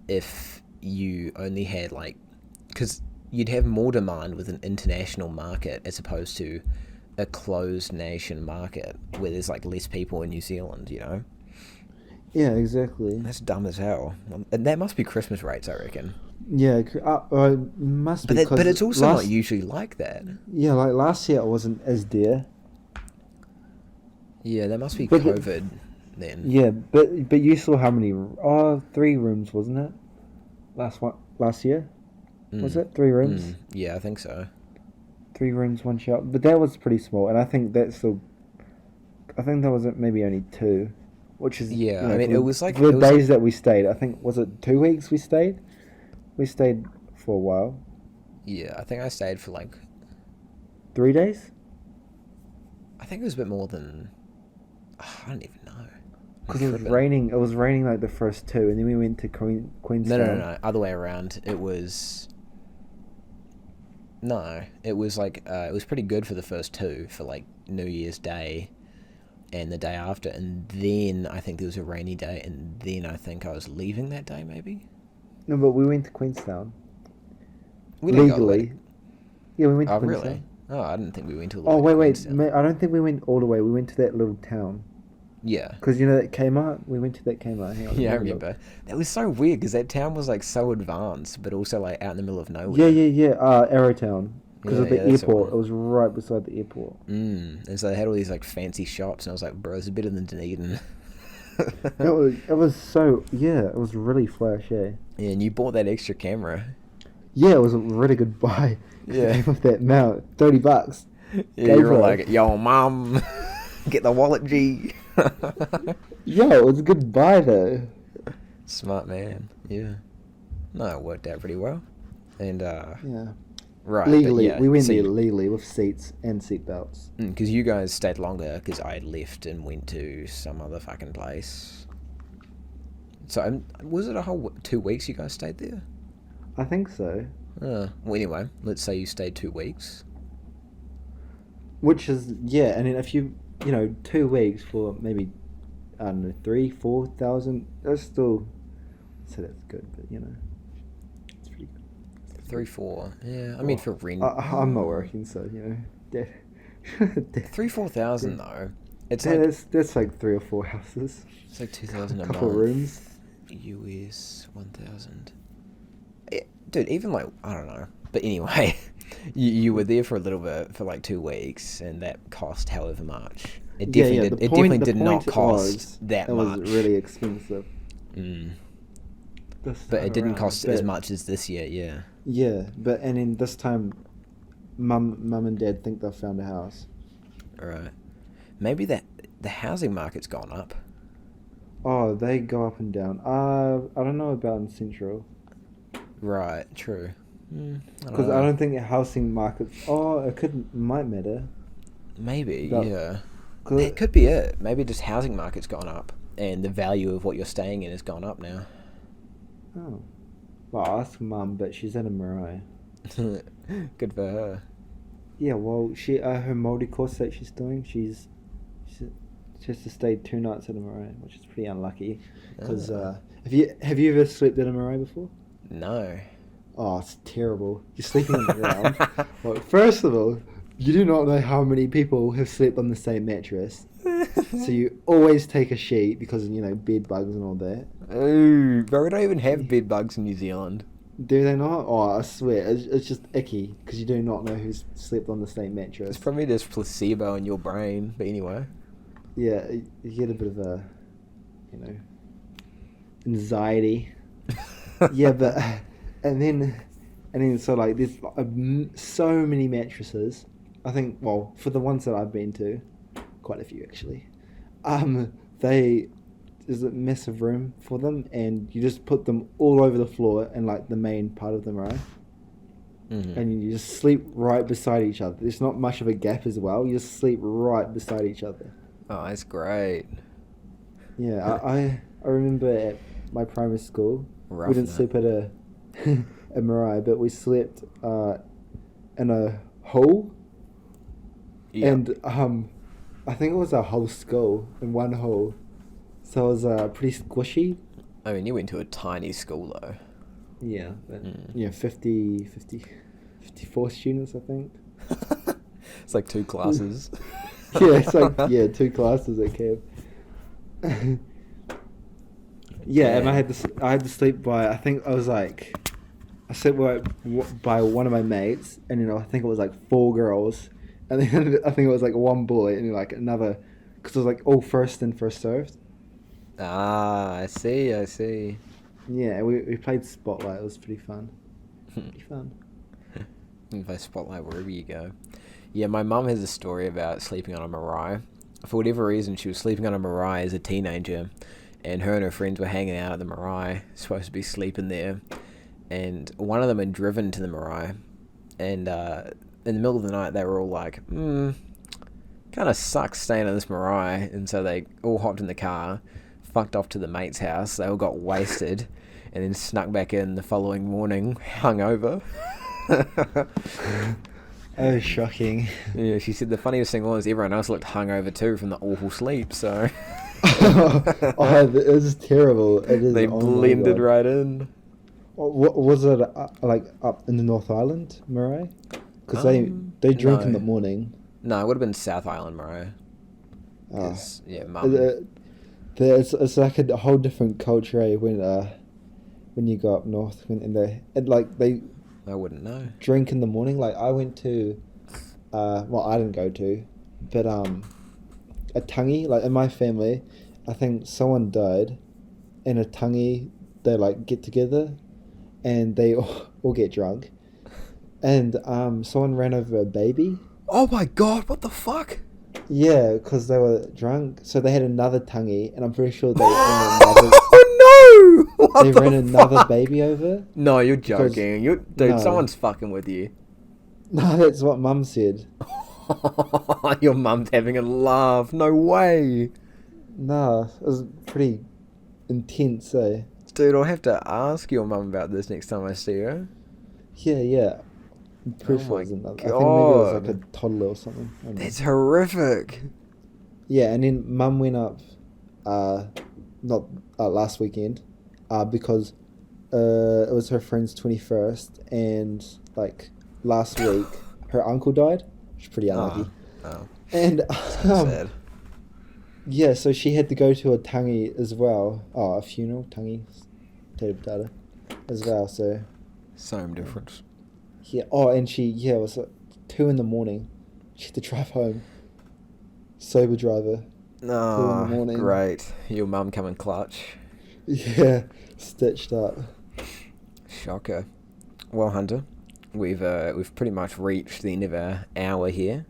if you only had, like... Because you'd have more demand with an international market as opposed to a closed nation market where there's, like, less people in New Zealand, you know? Yeah, exactly. That's dumb as hell. And that must be Christmas rates, I reckon. Yeah, must be. But it's also not usually like that. Yeah, like last year it wasn't as dear. Yeah, that must be But COVID then. Yeah, but you saw how many? 3 rooms, wasn't it? Last year, was it 3 rooms? Yeah, I think so. 3 rooms, 1 shower. But that was pretty small, and I think that's still. I think that was maybe only 2, which is yeah. I mean, it was like the days that we stayed. I think was it 2 weeks we stayed. We stayed for a while. Yeah, I think I stayed for like 3 days. I think it was a bit more than. I don't even know. Because it was raining. It was raining like the first 2, and then we went to Queenstown. No. Other way around. It was. No, it was like it was pretty good for the first 2 for like New Year's Day, and the day after, and then I think there was a rainy day, and then I think I was leaving that day maybe. No, but we went to Queenstown. We didn't Legally. go Yeah, we went to Oh Queenstown. really? Oh, I didn't think we went to. Oh wait. I don't think we went all the way. We went to that little town. Yeah. Because you know that Kmart? We went to that Kmart. Hang on, Yeah, I remember. That was so weird because that town was like so advanced, but also like out in the middle of nowhere. Yeah. Arrowtown. Because of the airport. It was right beside the airport. And so they had all these like fancy shops, and I was like, bro, it's better than Dunedin. It was so, it was really flash, eh? Yeah, and you bought that extra camera. Yeah, it was a really good buy. Yeah. With that mount, $30. Yeah, you were like, yo, mom, get the wallet, G. Yo, it was a good buy though. Smart man. Yeah. No, it worked out pretty well. And yeah. Right. Legally, we went there legally with seats and seat belts. Because you guys stayed longer because I had left and went to some other fucking place. So was it a whole 2 weeks you guys stayed there? I think so. Well, anyway, let's say you stayed 2 weeks. Which is, and then if you 2 weeks for maybe, I don't know, 3,000-4,000, that's still, so that's good, but it's pretty good. 3-4, yeah. I mean, for rent. I'm not working, so, 3,000-4,000 though. It's that's like 3 or 4 houses. It's like 2,000 a month. Couple rooms. US 1,000. Dude, even like I don't know, but anyway, you were there for a little bit for like 2 weeks, and that cost however much. It definitely did not cost that much. It was really expensive. But it didn't cost as much as this year, yeah. Yeah, and then this time, mum and dad think they've found a house. Right. Maybe the housing market's gone up. Oh, they go up and down. I don't know about in Central. Right, true. Because I don't think the housing markets... Oh, it might matter. Maybe, yeah. It could be it. Maybe just housing market's gone up, and the value of what you're staying in has gone up now. Oh. Well, I'll ask Mum, but she's in a marae. Good for her. Yeah, well, she her Māori course that she's doing, she has to stay 2 nights at a marae, which is pretty unlucky. Because have you ever slept at a marae before? No. Oh, it's terrible. You're sleeping on the ground. Well, first of all, you do not know how many people have slept on the same mattress. So you always take a sheet because, bed bugs and all that. Ooh, but we don't even have bed bugs in New Zealand. Do they not? Oh, I swear. It's just icky because you do not know who's slept on the same mattress. It's probably just placebo in your brain, but anyway. Yeah, you get a bit of a, anxiety. Yeah, but... And then so, like, there's so many mattresses. I think, well, for the ones that I've been to, quite a few, actually. There's a massive room for them, and you just put them all over the floor in, like, the main part of them, right? Mm-hmm. And you just sleep right beside each other. There's not much of a gap as well. You just sleep right beside each other. Oh, that's great. Yeah, I remember at my primary school, we didn't sleep at a marae, but we slept in a hole. Yep. And I think it was a whole skull in one hole. So it was pretty squishy. I mean, you went to a tiny school, though. Yeah. But, 54 students, I think. It's like 2 classes. Yeah, it's like, 2 classes at camp. Yeah, and I had to sleep by, I think I was like, I slept by one of my mates, and I think it was like 4 girls, and then I think it was like 1 boy, and like another, because it was like all first in, first served. Ah, I see. Yeah, we played Spotlight. It was pretty fun. Pretty fun. You play Spotlight wherever you go. Yeah, my mum has a story about sleeping on a marae. For whatever reason, she was sleeping on a marae as a teenager, and her friends were hanging out at the marae, supposed to be sleeping there, and one of them had driven to the marae, and in the middle of the night they were all like, kind of sucks staying in this marae, and so they all hopped in the car, fucked off to the mate's house, they all got wasted, and then snuck back in the following morning, hungover. Oh, shocking. Yeah, she said the funniest thing was everyone else looked hungover too from the awful sleep, so... It is terrible. It is, they blended right in. What was it like up in the North Island marae? Because they drink in the morning. No, it would have been South Island marae. Yeah, Mum. It's like a whole different culture when you go up north they I wouldn't know. Drink in the morning. Like I went to, I didn't go to, but a tangi, like in my family, I think someone died, and a tangi, they like get together, and they all get drunk, and someone ran over a baby. Oh my god! What the fuck? Yeah, because they were drunk, so they had another tangi, and I'm pretty sure they oh no! They ran another baby over. No, you're joking. Dude, someone's fucking with you. No, that's what Mum said. Your mum's having a laugh. No way. Nah, it was pretty intense, eh? Dude, I'll have to ask your mum about this next time I see her. Yeah. I'm pretty sure it was another. I think maybe it was like a toddler or something. That's horrific. Yeah, and then Mum went up, not last weekend, because it was her friend's 21st, and like last week her uncle died. Which is pretty unlucky. Oh. And sad. Yeah, so she had to go to a tangi as well. Oh, a funeral, tangi, potato, as well. So same difference. Yeah. Oh, and it was like 2 a.m. She had to drive home. Sober driver. Oh, 2 a.m. Great. Your mum coming clutch. Yeah, stitched up. Shocker. Well, Huntah, we've pretty much reached the end of our hour here.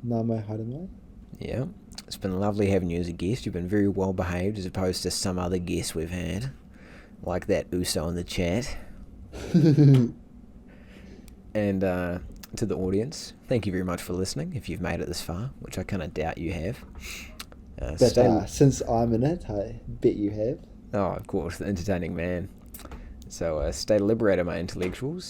Namo harangai. Yeah. It's been lovely having you as a guest. You've been very well behaved as opposed to some other guests we've had. Like that Uso in the chat. And to the audience, thank you very much for listening if you've made it this far, which I kind of doubt you have. But since I'm in it, I bet you have. Oh, of course, the entertaining man. So stay liberated, my intellectuals.